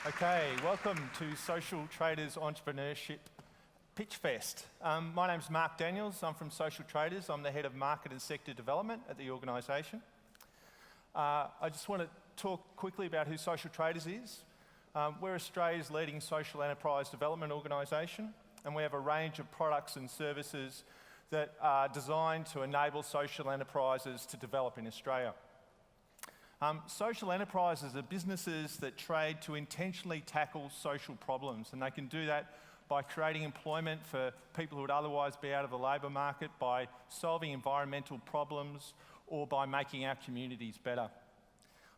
Okay, welcome to Social Traders Entrepreneurship Pitchfest. My name's Mark Daniels. I'm from Social Traders. I'm the head of market and sector development at the organisation. I just want to talk quickly about who Social Traders is. We're Australia's leading social enterprise development organisation, and we have a range of products and services that are designed to enable social enterprises to develop in Australia. Social enterprises are businesses that trade to intentionally tackle social problems, and they can do that by creating employment for people who would otherwise be out of the labour market, by solving environmental problems, or by making our communities better.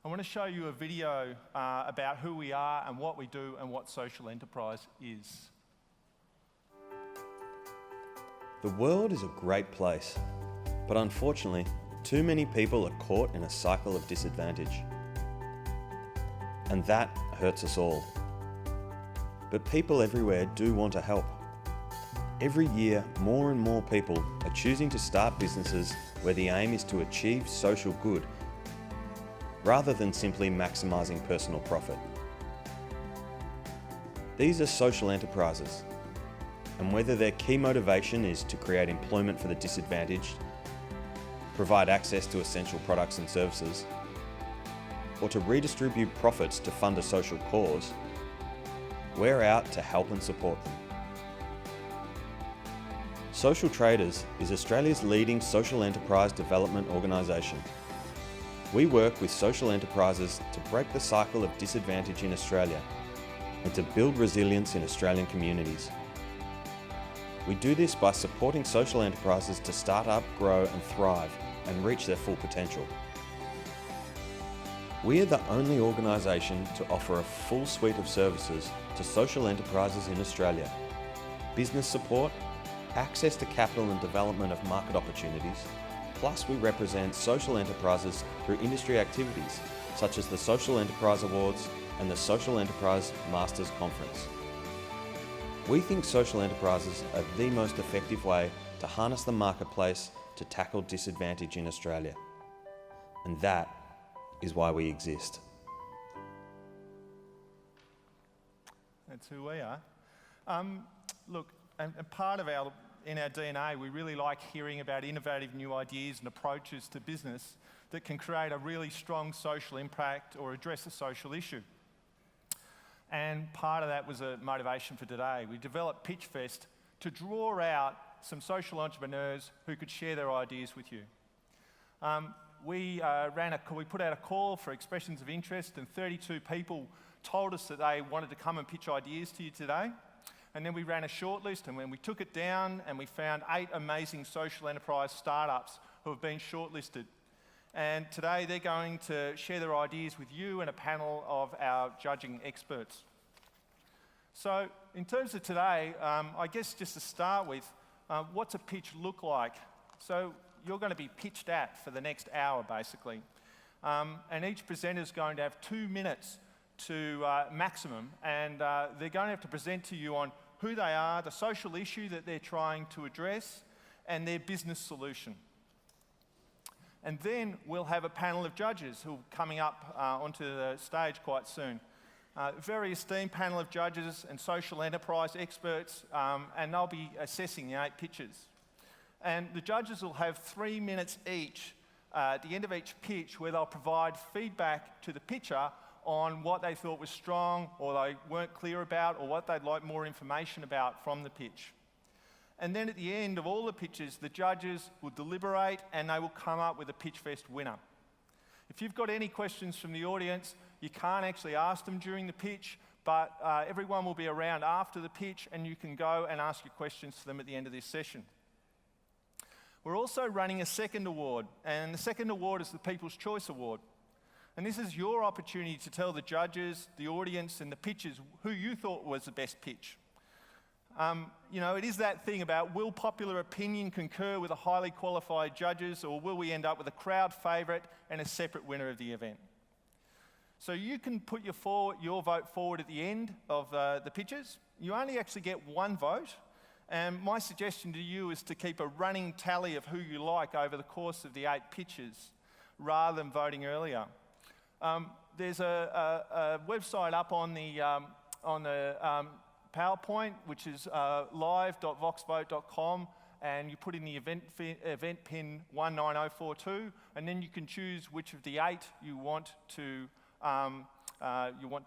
I want to show you a video about who we are and what we do and what social enterprise is. The world is a great place, but unfortunately, too many people are caught in a cycle of disadvantage. And that hurts us all. But people everywhere do want to help. Every year, more and more people are choosing to start businesses where the aim is to achieve social good, rather than simply maximising personal profit. These are social enterprises, and whether their key motivation is to create employment for the disadvantaged, provide access to essential products and services, or to redistribute profits to fund a social cause, we're out to help and support them. Social Traders is Australia's leading social enterprise development organisation. We work with social enterprises to break the cycle of disadvantage in Australia and to build resilience in Australian communities. We do this by supporting social enterprises to start up, grow and thrive and reach their full potential. We are the only organisation to offer a full suite of services to social enterprises in Australia. Business support, access to capital and development of market opportunities, plus we represent social enterprises through industry activities such as the Social Enterprise Awards and the Social Enterprise Masters Conference. We think social enterprises are the most effective way to harness the marketplace to tackle disadvantage in Australia. And that is why we exist. That's who we are. Look, and part of in our DNA, we really like hearing about innovative new ideas and approaches to business that can create a really strong social impact or address a social issue. And part of that was a motivation for today. We developed Pitchfest to draw out some social entrepreneurs who could share their ideas with you. We put out a call for expressions of interest, and 32 people told us that they wanted to come and pitch ideas to you today. And then we ran a shortlist, and when we took it down, and we found 8 amazing social enterprise startups who have been shortlisted. And today they're going to share their ideas with you and a panel of our judging experts. So in terms of today, I guess just to start with, what's a pitch look like? So you're going to be pitched at for the next hour, basically. And each presenter is going to have 2 minutes to maximum, and they're going to have to present to you on who they are, the social issue that they're trying to address, and their business solution. And then we'll have a panel of judges who are coming up onto the stage quite soon. Very esteemed panel of judges and social enterprise experts, and they'll be assessing the 8 pitches. And the judges will have 3 minutes each at the end of each pitch where they'll provide feedback to the pitcher on what they thought was strong or they weren't clear about or what they'd like more information about from the pitch. And then at the end of all the pitches, the judges will deliberate and they will come up with a Pitchfest winner. If you've got any questions from the audience, you can't actually ask them during the pitch, but everyone will be around after the pitch and you can go and ask your questions to them at the end of this session. We're also running a second award, and the second award is the People's Choice Award. And this is your opportunity to tell the judges, the audience and the pitchers who you thought was the best pitch. It is that thing about, will popular opinion concur with the highly qualified judges, or will we end up with a crowd favourite and a separate winner of the event? So you can put your vote forward at the end of the pitches. You only actually get 1 vote, and my suggestion to you is to keep a running tally of who you like over the course of the 8 pitches, rather than voting earlier. There's a website up on the PowerPoint, which is live.voxvote.com, and you put in the event pin 19042, and then you can choose which of the 8 you want to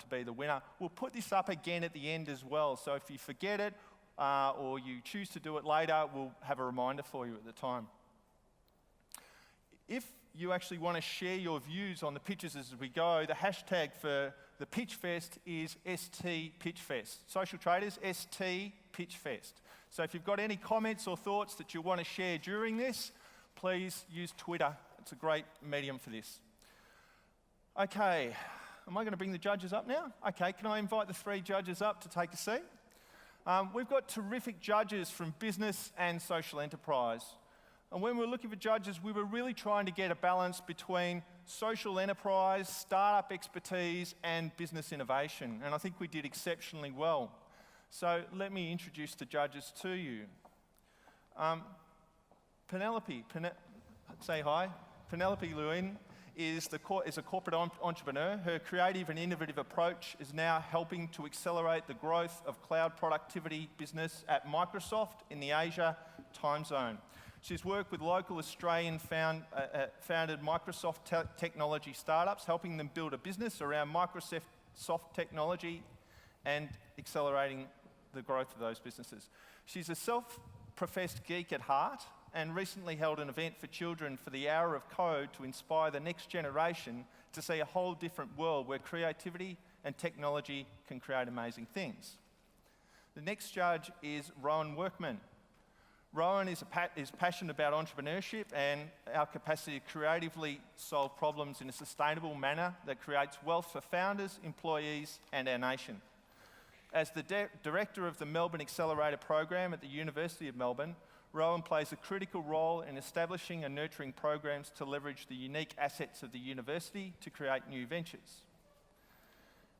be the winner. We'll put this up again at the end as well, so if you forget it or you choose to do it later, we'll have a reminder for you at the time. If you actually want to share your views on the pitches as we go, the hashtag for the Pitchfest is #STPitchfest. Social traders, #STPitchfest. So if you've got any comments or thoughts that you want to share during this, please use Twitter. It's a great medium for this. Okay, am I going to bring the judges up now? Okay, can I invite the 3 judges up to take a seat? We've got terrific judges from business and social enterprise. And when we were looking for judges, we were really trying to get a balance between social enterprise, startup expertise, and business innovation. And I think we did exceptionally well. So let me introduce the judges to you. Penelope, say hi. Penelope Lewin is a corporate entrepreneur. Her creative and innovative approach is now helping to accelerate the growth of cloud productivity business at Microsoft in the Asia time zone. She's worked with local Australian founded Microsoft technology startups, helping them build a business around Microsoft technology and accelerating the growth of those businesses. She's a self-professed geek at heart and recently held an event for children for the Hour of Code to inspire the next generation to see a whole different world where creativity and technology can create amazing things. The next judge is Rowan Workman. Rowan is passionate about entrepreneurship and our capacity to creatively solve problems in a sustainable manner that creates wealth for founders, employees, and our nation. As the director of the Melbourne Accelerator Program at the University of Melbourne, Rowan plays a critical role in establishing and nurturing programs to leverage the unique assets of the university to create new ventures.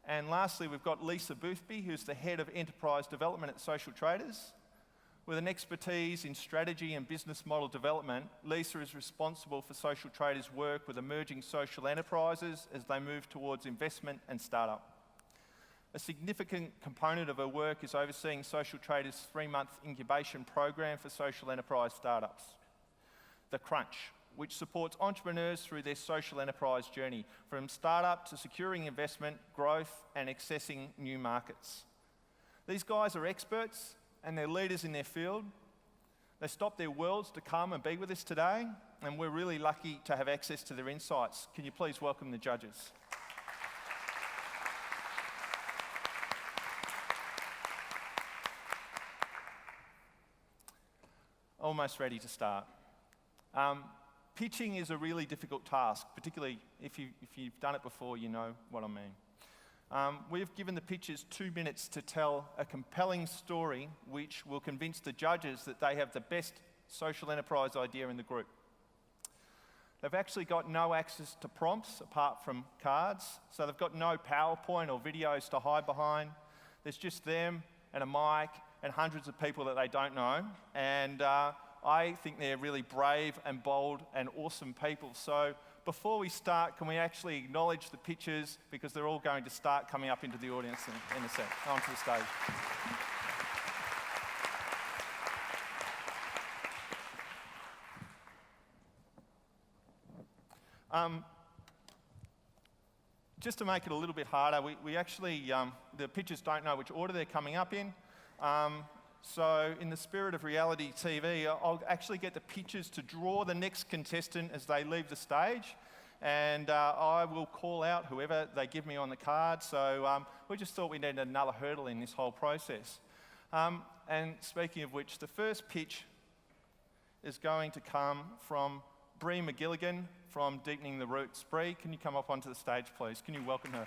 And lastly, we've got Lisa Boothby, who's the head of enterprise development at Social Traders. With an expertise in strategy and business model development, Lisa is responsible for Social Traders' work with emerging social enterprises as they move towards investment and startup. A significant component of her work is overseeing Social Traders' 3-month incubation program for social enterprise startups, The Crunch, which supports entrepreneurs through their social enterprise journey, from startup to securing investment, growth, and accessing new markets. These guys are experts and they're leaders in their field. They stopped their worlds to come and be with us today, and we're really lucky to have access to their insights. Can you please welcome the judges? Almost ready to start. Pitching is a really difficult task, particularly if you've done it before, you know what I mean. We've given the pitchers 2 minutes to tell a compelling story which will convince the judges that they have the best social enterprise idea in the group. They've actually got no access to prompts apart from cards, so they've got no PowerPoint or videos to hide behind. There's just them and a mic and hundreds of people that they don't know, and I think they're really brave and bold and awesome people. So before we start, can we actually acknowledge the pitchers, because they're all going to start coming up into the audience in a sec, onto the stage. Just to make it a little bit harder, we actually, the pitchers don't know which order they're coming up in. So in the spirit of reality TV, I'll actually get the pitchers to draw the next contestant as they leave the stage, and I will call out whoever they give me on the card. So we just thought we needed another hurdle in this whole process. And speaking of which, the first pitch is going to come from Brie McGilligan from Deepening the Roots. Brie, can you come up onto the stage, please? Can you welcome her?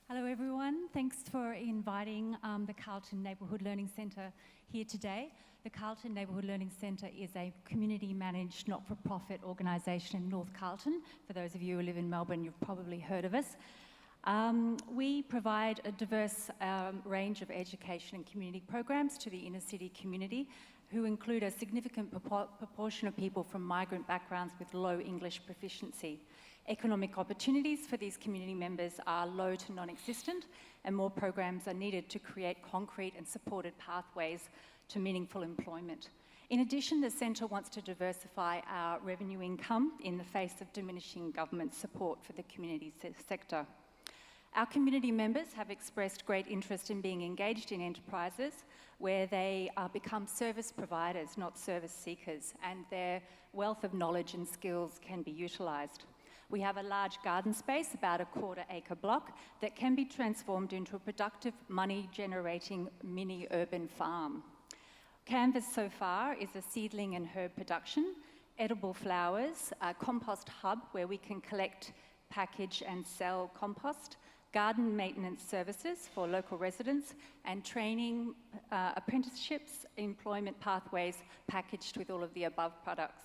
Hello everyone, thanks for inviting the Carlton Neighbourhood Learning Centre here today. The Carlton Neighbourhood Learning Centre is a community-managed not-for-profit organisation in North Carlton. For those of you who live in Melbourne, you've probably heard of us. We provide a diverse range of education and community programs to the inner city community, who include a significant proportion of people from migrant backgrounds with low English proficiency. Economic opportunities for these community members are low to non-existent, and more programs are needed to create concrete and supported pathways to meaningful employment. In addition, the Centre wants to diversify our revenue income in the face of diminishing government support for the community sector. Our community members have expressed great interest in being engaged in enterprises where they become service providers, not service seekers, and their wealth of knowledge and skills can be utilised. We have a large garden space, about a quarter-acre block, that can be transformed into a productive, money-generating mini-urban farm. Canvas so far is a seedling and herb production, edible flowers, a compost hub where we can collect, package and sell compost, garden maintenance services for local residents, and training, apprenticeships, employment pathways packaged with all of the above products.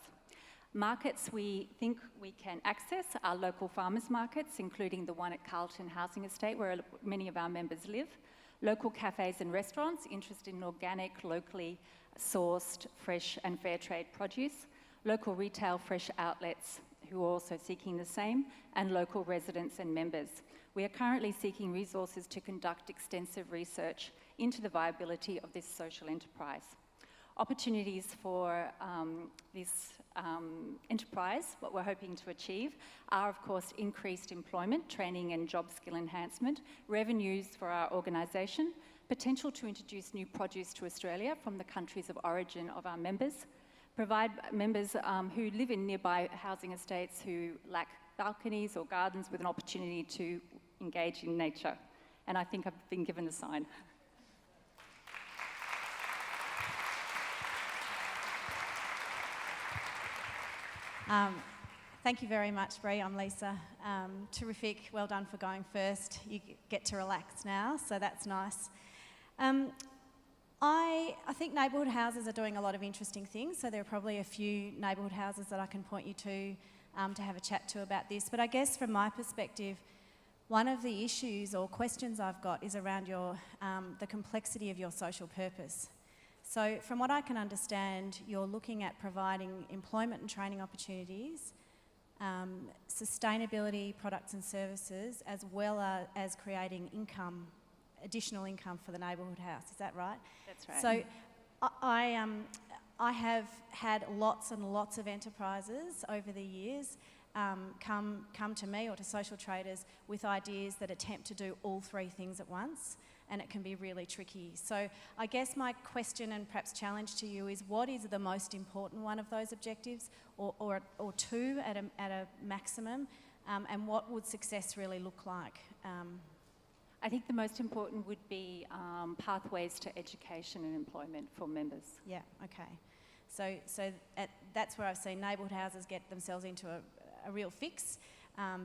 Markets we think we can access are local farmers markets, including the one at Carlton Housing Estate where many of our members live, local cafes and restaurants interested in organic, locally sourced, fresh and fair trade produce, local retail fresh outlets who are also seeking the same, and local residents and members. We are currently seeking resources to conduct extensive research into the viability of this social enterprise. Opportunities for this enterprise, what we're hoping to achieve, are of course increased employment, training and job skill enhancement, revenues for our organisation, potential to introduce new produce to Australia from the countries of origin of our members, provide members who live in nearby housing estates who lack balconies or gardens with an opportunity to engage in nature. And I think I've been given the sign. Thank you very much, Brie. I'm Lisa. Terrific. Well done for going first. You get to relax now, so that's nice. I think neighbourhood houses are doing a lot of interesting things, so there are probably a few neighbourhood houses that I can point you to have a chat to about this. But I guess from my perspective, one of the issues or questions I've got is around the complexity of your social purpose. So from what I can understand, you're looking at providing employment and training opportunities, sustainability products and services, as well as creating income, additional income for the neighbourhood house. Is that right? That's right. So I have had lots and lots of enterprises over the years come to me or to social traders with ideas that attempt to do all three things at once, and it can be really tricky. So I guess my question and perhaps challenge to you is, what is the most important one of those objectives, or two at a maximum, and what would success really look like? I think the most important would be pathways to education and employment for members. Yeah, okay. So that's where I've seen neighbourhood houses get themselves into a real fix,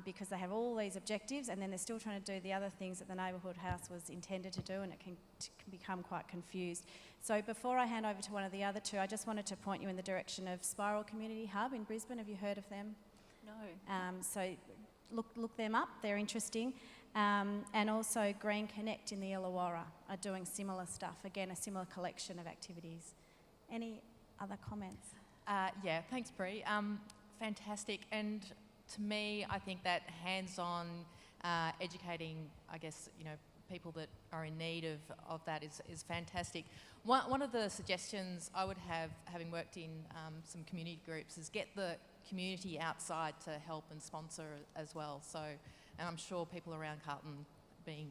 because they have all these objectives and then they're still trying to do the other things that the neighbourhood house was intended to do, and it can become quite confused. So before I hand over to one of the other two, I just wanted to point you in the direction of Spiral Community Hub in Brisbane. Have you heard of them? No. So look them up, they're interesting. And also Green Connect in the Illawarra are doing similar stuff, again a similar collection of activities. Any other comments? Yeah, thanks Brie. Fantastic, and to me I think that hands-on educating, I guess, people that are in need of that is fantastic. One of the suggestions I would have, having worked in some community groups, is get the community outside to help and sponsor as well. So, and I'm sure people around Carlton being,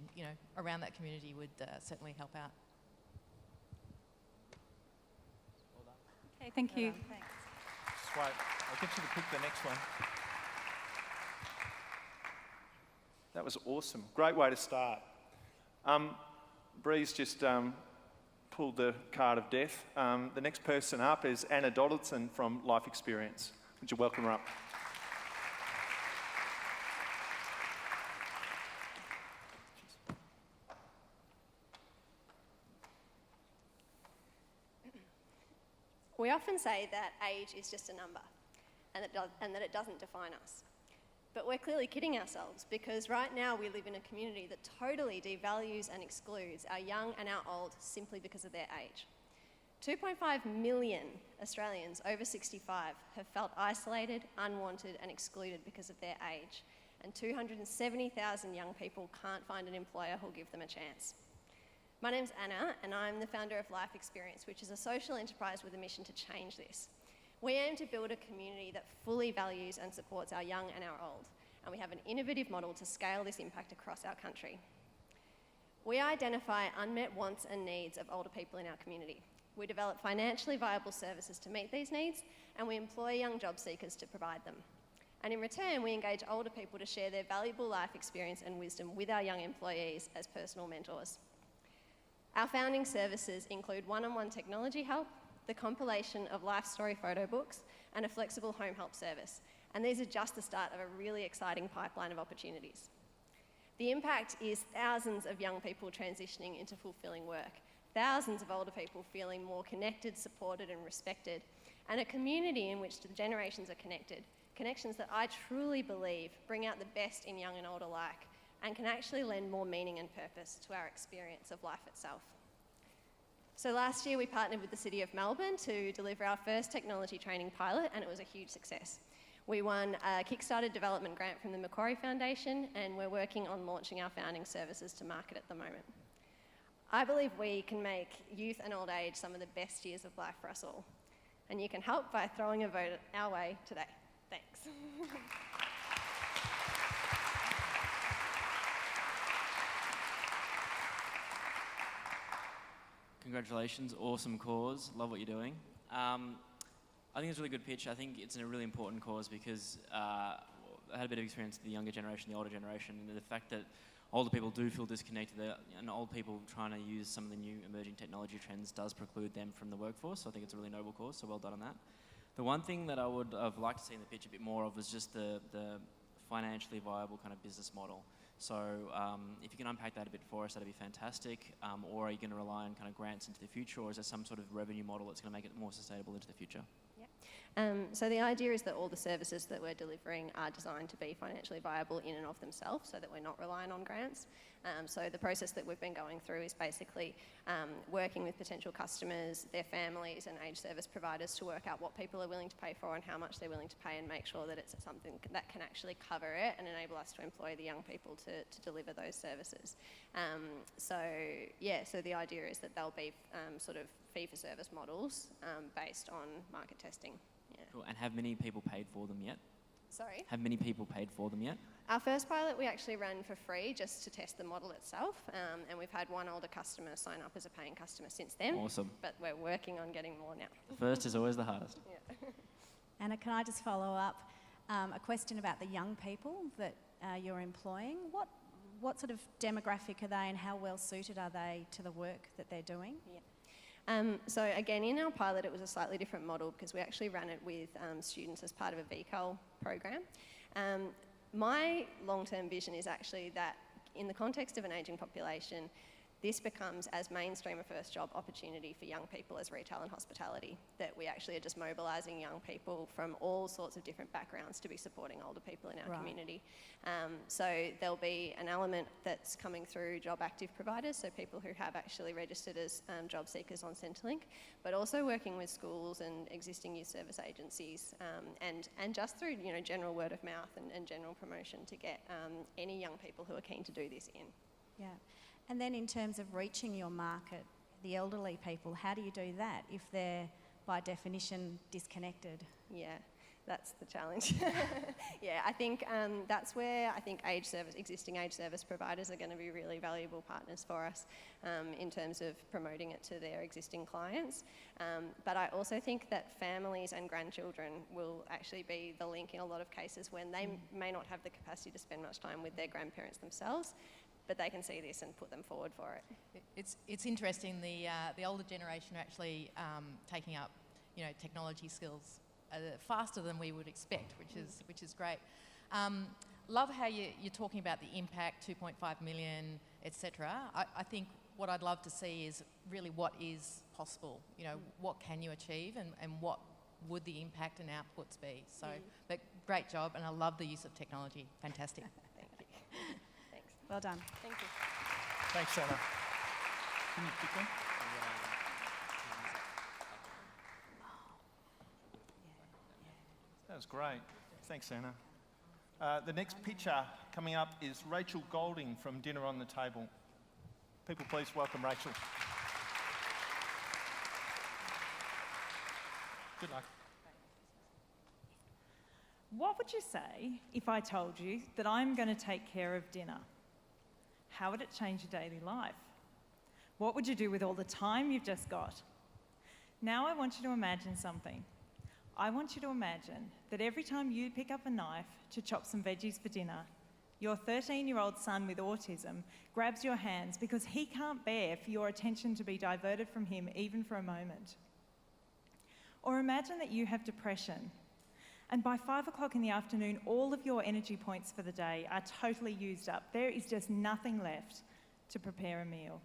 around that community would certainly help out. Okay, thank you. Thanks. Sweet. I'll get you to pick the next one. That was awesome. Great way to start. Bree's just pulled the card of death. The next person up is Anna Dodson from Life Experience. Would you welcome her up? We often say that age is just a number and that it doesn't define us. But we're clearly kidding ourselves, because right now we live in a community that totally devalues and excludes our young and our old simply because of their age. 2.5 million Australians over 65 have felt isolated, unwanted and excluded because of their age, and 270,000 young people can't find an employer who'll give them a chance. My name's Anna, and I'm the founder of Life Experience, which is a social enterprise with a mission to change this. We aim to build a community that fully values and supports our young and our old, and we have an innovative model to scale this impact across our country. We identify unmet wants and needs of older people in our community. We develop financially viable services to meet these needs, and we employ young job seekers to provide them. And in return, we engage older people to share their valuable life experience and wisdom with our young employees as personal mentors. Our founding services include one-on-one technology help, the compilation of life story photo books, and a flexible home help service. And these are just the start of a really exciting pipeline of opportunities. The impact is thousands of young people transitioning into fulfilling work, thousands of older people feeling more connected, supported and respected, and a community in which the generations are connected, connections that I truly believe bring out the best in young and old alike and can actually lend more meaning and purpose to our experience of life itself. So last year we partnered with the City of Melbourne to deliver our first technology training pilot, and it was a huge success. We won a Kickstarter development grant from the Macquarie Foundation, and we're working on launching our founding services to market at the moment. I believe we can make youth and old age some of the best years of life for us all, and you can help by throwing a vote our way today. Thanks. Congratulations, awesome cause, love what you're doing. I think it's a really good pitch. I think it's a really important cause because I had a bit of experience with the younger generation, the older generation, and the fact that older people do feel disconnected, and old people trying to use some of the new emerging technology trends does preclude them from the workforce, so I think it's a really noble cause, so well done on that. The one thing that I would have liked to see in the pitch a bit more of was just the financially viable kind of business model. So if you can unpack that a bit for us, that'd be fantastic. Or are you going to rely on kind of grants into the future, or is there some sort of revenue model that's going to make it more sustainable into the future? So the idea is that all the services that we're delivering are designed to be financially viable in and of themselves, so that we're not relying on grants. So the process that we've been going through is basically working with potential customers, their families and age service providers to work out what people are willing to pay for and how much they're willing to pay, and make sure that it's something that can actually cover it and enable us to employ the young people to deliver those services. So the idea is that they'll be sort of fee-for-service models based on market testing. Yeah. Cool. And have many people paid for them yet? Sorry? Have many people paid for them yet? Our first pilot we actually ran for free just to test the model itself, and we've had one older customer sign up as a paying customer since then. Awesome. But we're working on getting more now. First is always the hardest. Yeah. Anna, can I just follow up a question about the young people that you're employing? What sort of demographic are they, and how well suited are they to the work that they're doing? Yeah. So again, in our pilot, it was a slightly different model because we actually ran it with students as part of a VCAL program. My long-term vision is actually that in the context of an ageing population, this becomes as mainstream a first job opportunity for young people as retail and hospitality, that we actually are just mobilising young people from all sorts of different backgrounds to be supporting older people in our community. So there'll be an element that's coming through job active providers, so people who have actually registered as job seekers on Centrelink, but also working with schools and existing youth service agencies, and just through general word of mouth and general promotion to get any young people who are keen to do this in. Yeah. And then in terms of reaching your market, the elderly people, how do you do that if they're, by definition, disconnected? Yeah, that's the challenge. Yeah, I think that's where I think existing age service providers are going to be really valuable partners for us in terms of promoting it to their existing clients. But I also think that families and grandchildren will actually be the link in a lot of cases when they may not have the capacity to spend much time with their grandparents themselves, but they can see this and put them forward for it. It's interesting. The older generation are actually taking up technology skills faster than we would expect, which is great. Love how you're talking about the impact, 2.5 million, etc. I think what I'd love to see is really what is possible. What can you achieve, and what would the impact and outputs be? So, but great job, and I love the use of technology. Fantastic. Thank you. Thanks. Well done. Thank you. Thanks, Anna. Can you pick one? That was great. Thanks, Anna. The next picture coming up is Rachel Golding from Dinner on the Table. People, please welcome Rachel. Good luck. What would you say if I told you that I'm going to take care of dinner? How would it change your daily life? What would you do with all the time you've just got? Now I want you to imagine something. I want you to imagine that every time you pick up a knife to chop some veggies for dinner, your 13-year-old son with autism grabs your hands because he can't bear for your attention to be diverted from him even for a moment. Or imagine that you have depression, and by 5 o'clock in the afternoon, all of your energy points for the day are totally used up. There is just nothing left to prepare a meal.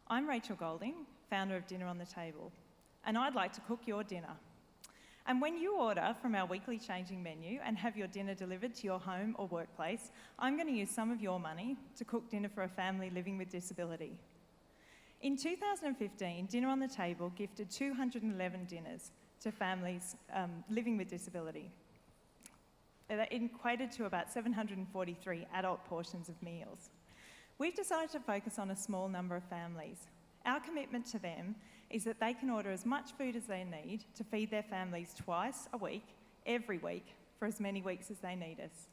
I'm Rachel Golding, founder of Dinner on the Table, and I'd like to cook your dinner. And when you order from our weekly changing menu and have your dinner delivered to your home or workplace, I'm going to use some of your money to cook dinner for a family living with disability. In 2015, Dinner on the Table gifted 211 dinners to families living with disability. That equated to about 743 adult portions of meals. We've decided to focus on a small number of families. Our commitment to them is that they can order as much food as they need to feed their families twice a week, every week, for as many weeks as they need us.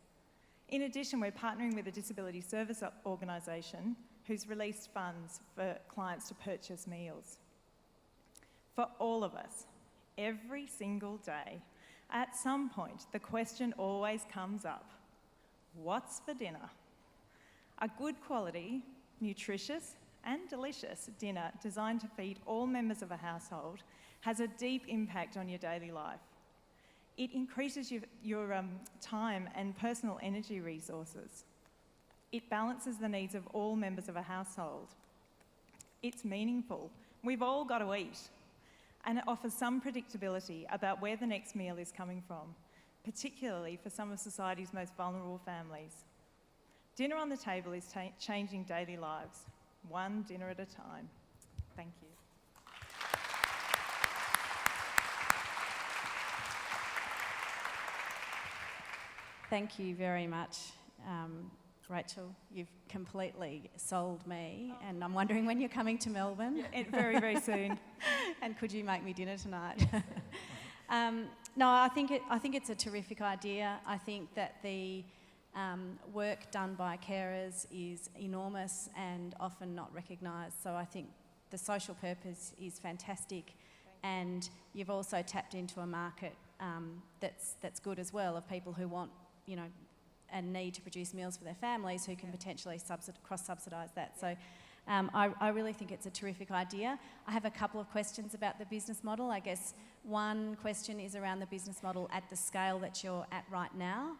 In addition, we're partnering with a disability service organisation who's released funds for clients to purchase meals. For all of us, every single day, at some point, the question always comes up, what's for dinner? A good quality, nutritious, and delicious dinner designed to feed all members of a household has a deep impact on your daily life. It increases your time and personal energy resources. It balances the needs of all members of a household. It's meaningful. We've all got to eat. And it offers some predictability about where the next meal is coming from, particularly for some of society's most vulnerable families. Dinner on the Table is changing daily lives, one dinner at a time. Thank you. Thank you very much, Rachel. You've completely sold me, and I'm wondering when you're coming to Melbourne. Very, very soon. And could you make me dinner tonight? No, I think it's a terrific idea. I think that the work done by carers is enormous and often not recognised. So I think the social purpose is fantastic, and you've also tapped into a market that's good as well, of people who want, and need to produce meals for their families, who can potentially cross-subsidise that. So I really think it's a terrific idea. I have a couple of questions about the business model. I guess one question is around the business model at the scale that you're at right now.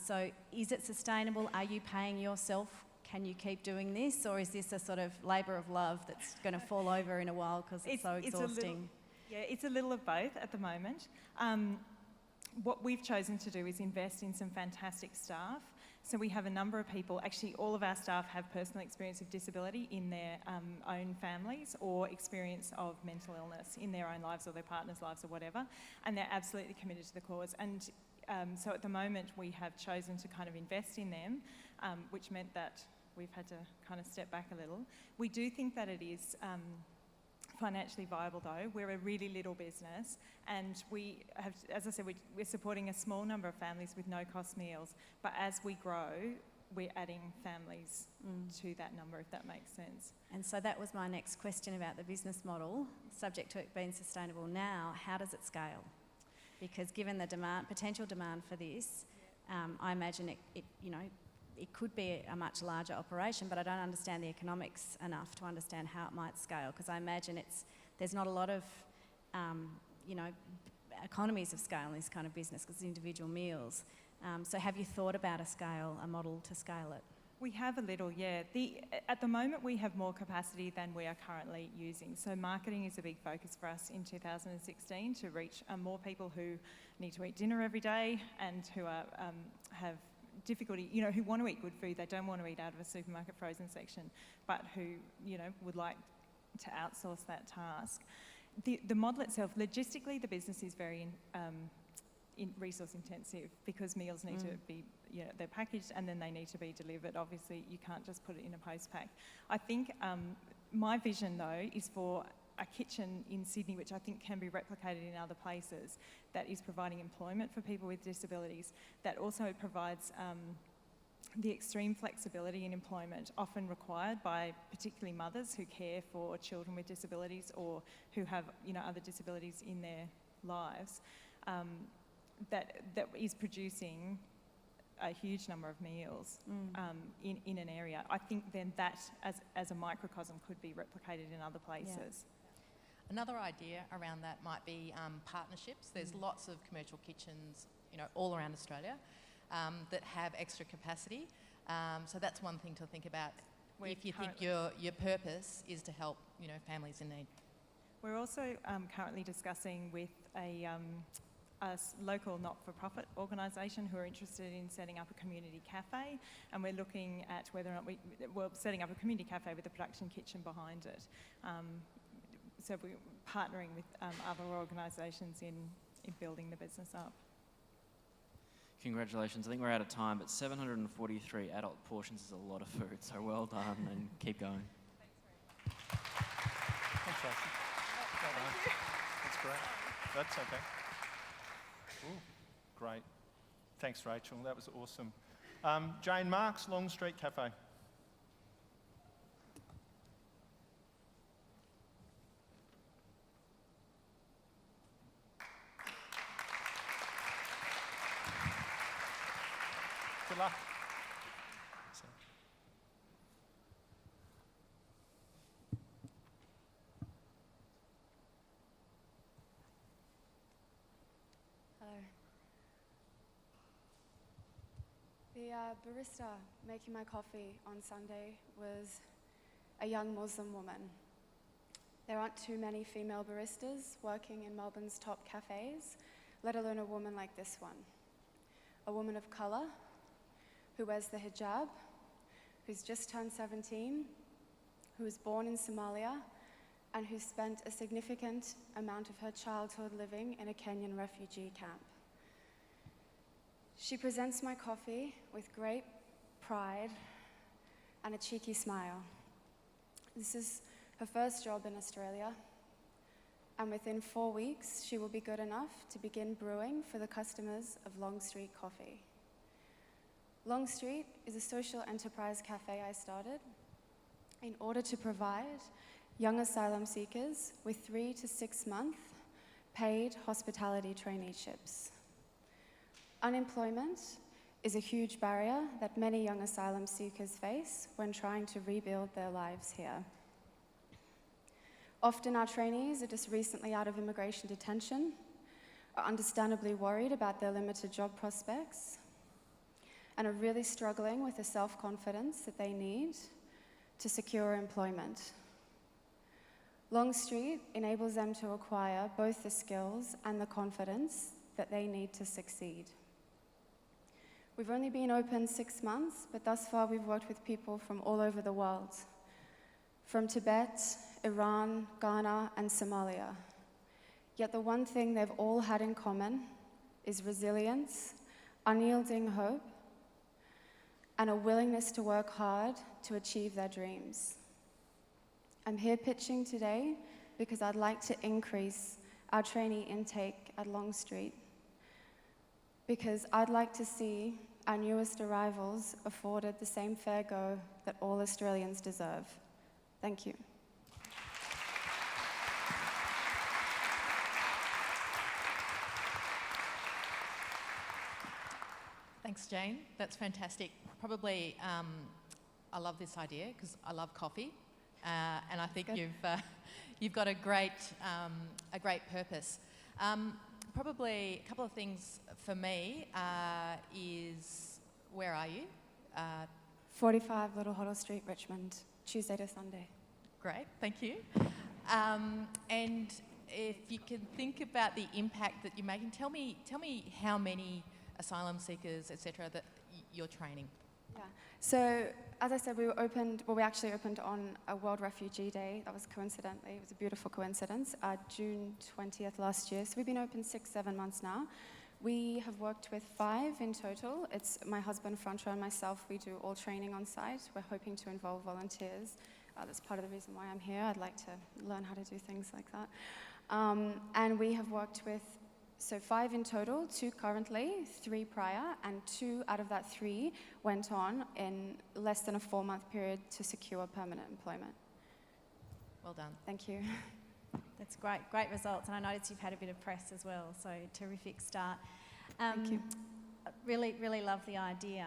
So is it sustainable? Are you paying yourself? Can you keep doing this? Or is this a sort of labour of love that's going to fall over in a while because it's so exhausting? It's a little of both at the moment. What we've chosen to do is invest in some fantastic staff. So we have a number of people, actually all of our staff have personal experience of disability in their own families, or experience of mental illness in their own lives or their partner's lives or whatever, and they're absolutely committed to the cause. And so at the moment we have chosen to kind of invest in them, which meant that we've had to kind of step back a little. We do think that it is financially viable though. We're a really little business, and we have, as I said, we're supporting a small number of families with no-cost meals, but as we grow, we're adding families to that number, if that makes sense. And so that was my next question about the business model. Subject to it being sustainable now, how does it scale? Because given the potential demand for this, I imagine it could be a much larger operation, but I don't understand the economics enough to understand how it might scale, because I imagine there's not a lot of economies of scale in this kind of business because it's individual meals. So have you thought about a model to scale it? We have a little, yeah. At the moment, we have more capacity than we are currently using. So marketing is a big focus for us in 2016 to reach more people who need to eat dinner every day and who have difficulty, who want to eat good food. They don't want to eat out of a supermarket frozen section, but who, would like to outsource that task. The model itself, logistically, the business is very resource intensive because meals need to be, they're packaged and then they need to be delivered. Obviously, you can't just put it in a post pack. I think my vision, though, is for a kitchen in Sydney, which I think can be replicated in other places, that is providing employment for people with disabilities, that also provides the extreme flexibility in employment often required by particularly mothers who care for children with disabilities or who have, other disabilities in their lives. That is producing a huge number of meals in an area. I think then that, as a microcosm, could be replicated in other places. Yeah. Another idea around that might be partnerships. There's lots of commercial kitchens, all around Australia that have extra capacity. So that's one thing to think about if you think your purpose is to help, families in need. We're also currently discussing with a local not-for-profit organisation who are interested in setting up a community cafe, and we're looking at whether or not we're setting up a community cafe with a production kitchen behind it. So we're partnering with other organisations in building the business up. Congratulations. I think we're out of time, but 743 adult portions is a lot of food, so well done and keep going. Thanks, Rachel. Well done. That's great. That's okay. Ooh, great. Thanks, Rachel. That was awesome. Jane Marks, Long Street Cafe. Good luck. Hello. The barista making my coffee on Sunday was a young Muslim woman. There aren't too many female baristas working in Melbourne's top cafes, let alone a woman like this one. A woman of colour, who wears the hijab, who's just turned 17, who was born in Somalia, and who spent a significant amount of her childhood living in a Kenyan refugee camp. She presents my coffee with great pride and a cheeky smile. This is her first job in Australia, and within 4 weeks, she will be good enough to begin brewing for the customers of Long Street Coffee. Long Street is a social enterprise cafe I started in order to provide young asylum seekers with 3 to 6 month paid hospitality traineeships. Unemployment is a huge barrier that many young asylum seekers face when trying to rebuild their lives here. Often our trainees are just recently out of immigration detention, are understandably worried about their limited job prospects, and are really struggling with the self-confidence that they need to secure employment. Long Street enables them to acquire both the skills and the confidence that they need to succeed. We've only been open 6 months, but thus far we've worked with people from all over the world, from Tibet, Iran, Ghana, and Somalia. Yet the one thing they've all had in common is resilience, unyielding hope, and a willingness to work hard to achieve their dreams. I'm here pitching today because I'd like to increase our trainee intake at Long Street, because I'd like to see our newest arrivals afforded the same fair go that all Australians deserve. Thank you. Thanks, Jane. That's fantastic. Probably, I love this idea because I love coffee, and I think you've got a great purpose. Probably a couple of things for me is, where are you? 45 Little Hoddle Street, Richmond, Tuesday to Sunday. Great, thank you. And if you can think about the impact that you're making, tell me how many asylum seekers, etc., that you're training. Yeah. So, as I said, we actually opened on a World Refugee Day. That was coincidentally, it was a beautiful coincidence, June 20th last year. So we've been open 6-7 months now. We have worked with 5 in total. It's my husband, Francois, and myself. We do all training on site. We're hoping to involve volunteers. That's part of the reason why I'm here. I'd like to learn how to do things like that. And we have worked with, 5 in total, 2 currently, 3 prior, and 2 out of that 3 went on in less than a 4-month period to secure permanent employment. Well done. Thank you. That's great results, and I noticed you've had a bit of press as well, so terrific start. Thank you. Really love the idea.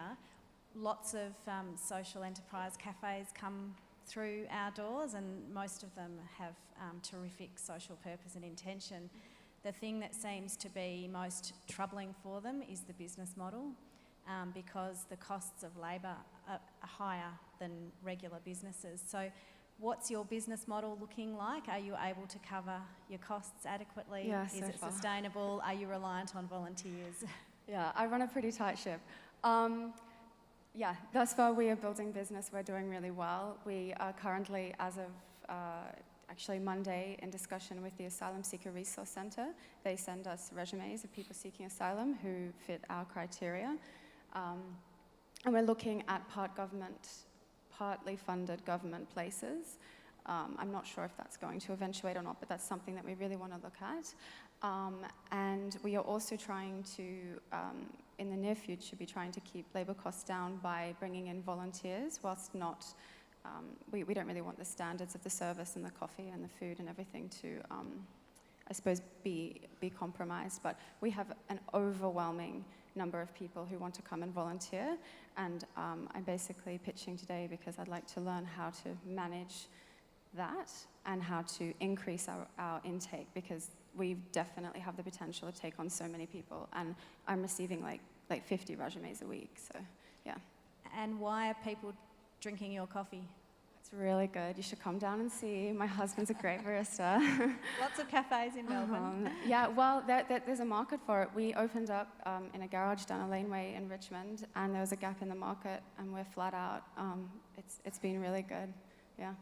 Lots of social enterprise cafes come through our doors, and most of them have terrific social purpose and intention. The thing that seems to be most troubling for them is the business model, because the costs of labour are higher than regular businesses. So what's your business model looking like? Are you able to cover your costs adequately? Yeah, is it far. sustainable? Are you reliant on volunteers? Yeah, I run a pretty tight ship. Yeah, thus far we are building business. We're doing really well. We are currently, as of actually Monday, in discussion with the Asylum Seeker Resource Centre. They send us resumes of people seeking asylum who fit our criteria. And we're looking at partly funded government places. I'm not sure if that's going to eventuate or not, but that's something that we really want to look at. And we are also trying to, in the near future, be trying to keep labour costs down by bringing in volunteers, whilst not, we don't really want the standards of the service and the coffee and the food and everything to, I suppose, be compromised. But we have an overwhelming number of people who want to come and volunteer, and I'm basically pitching today because I'd like to learn how to manage that and how to increase our intake, because we definitely have the potential to take on so many people, and I'm receiving like 50 resumes a week, so yeah. And why are people drinking your coffee? It's really good. You should come down and see. My husband's a great barista. Lots of cafes in Melbourne. Yeah, well, there's a market for it. We opened up in a garage down a laneway in Richmond, and there was a gap in the market, and we're flat out. It's been really good, yeah.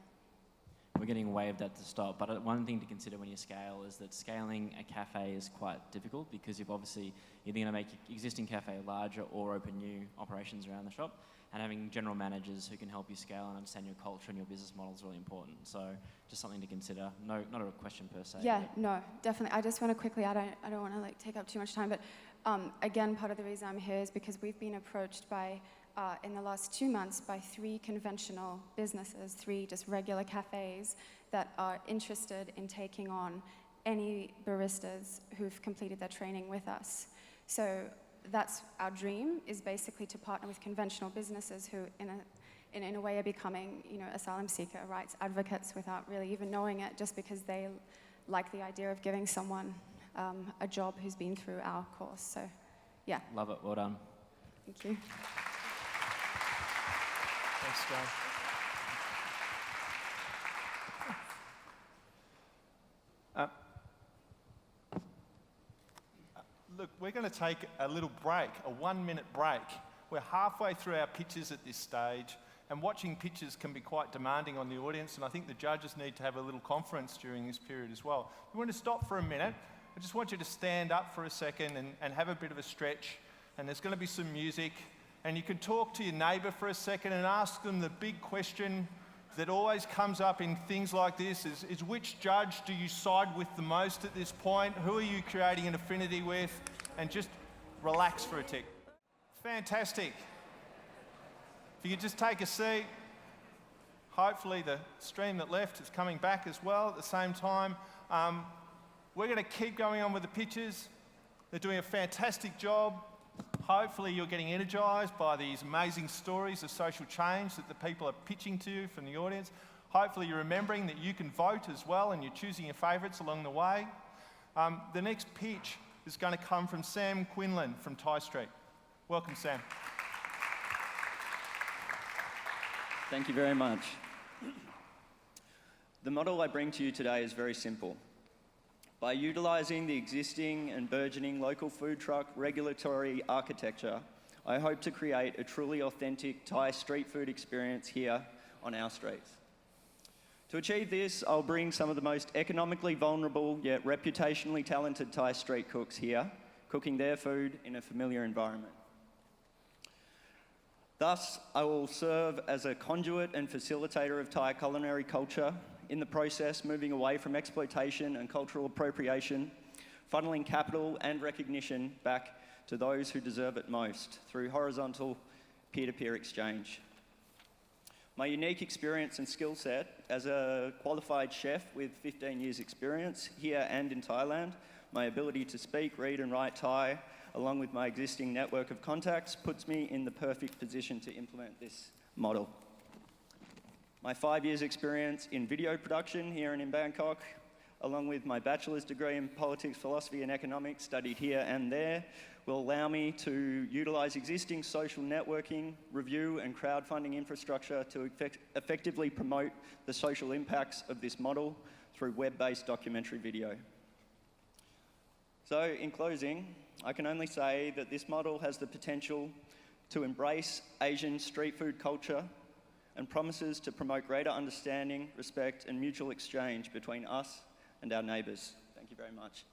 We're getting waved at to stop, but one thing to consider when you scale is that scaling a cafe is quite difficult, because you've obviously either going to make your existing cafe larger or open new operations around the shop, and having general managers who can help you scale and understand your culture and your business model is really important. So just something to consider. No, not a question per se. Yeah, no, definitely. I just want to quickly add, I don't want to take up too much time, but again, part of the reason I'm here is because we've been approached by, in the last 2 months, by 3 conventional businesses, 3 just regular cafes that are interested in taking on any baristas who've completed their training with us. So that's our dream, is basically to partner with conventional businesses who in a way are becoming, asylum seeker rights advocates without really even knowing it, just because they like the idea of giving someone a job who's been through our course. So yeah. Love it, well done. Thank you. Thanks, Jane. Look, we're going to take a little break, a 1-minute break. We're halfway through our pitches at this stage, and watching pitches can be quite demanding on the audience, and I think the judges need to have a little conference during this period as well. We want to stop for a minute. I just want you to stand up for a second and have a bit of a stretch, and there's going to be some music, and you can talk to your neighbour for a second and ask them the big question that always comes up in things like this is which judge do you side with the most at this point? Who are you creating an affinity with? And just relax for a tick. Fantastic. If you could just take a seat. Hopefully the stream that left is coming back as well at the same time. We're going to keep going on with the pitches. They're doing a fantastic job. Hopefully you're getting energised by these amazing stories of social change that the people are pitching to you from the audience. Hopefully you're remembering that you can vote as well, and you're choosing your favourites along the way. The next pitch is going to come from Sam Quinlan from Ty Street. Welcome, Sam. Thank you very much. The model I bring to you today is very simple. By utilising the existing and burgeoning local food truck regulatory architecture, I hope to create a truly authentic Thai street food experience here on our streets. To achieve this, I'll bring some of the most economically vulnerable yet reputationally talented Thai street cooks here, cooking their food in a familiar environment. Thus, I will serve as a conduit and facilitator of Thai culinary culture, in the process moving away from exploitation and cultural appropriation, funneling capital and recognition back to those who deserve it most through horizontal peer-to-peer exchange. My unique experience and skill set as a qualified chef with 15 years experience here and in Thailand, my ability to speak, read and write Thai, along with my existing network of contacts, puts me in the perfect position to implement this model. My 5 years experience in video production here and in Bangkok, along with my bachelor's degree in politics, philosophy and economics studied here and there, will allow me to utilise existing social networking, review and crowdfunding infrastructure to effectively promote the social impacts of this model through web-based documentary video. So, in closing, I can only say that this model has the potential to embrace Asian street food culture and promises to promote greater understanding, respect and mutual exchange between us and our neighbours. Thank you very much.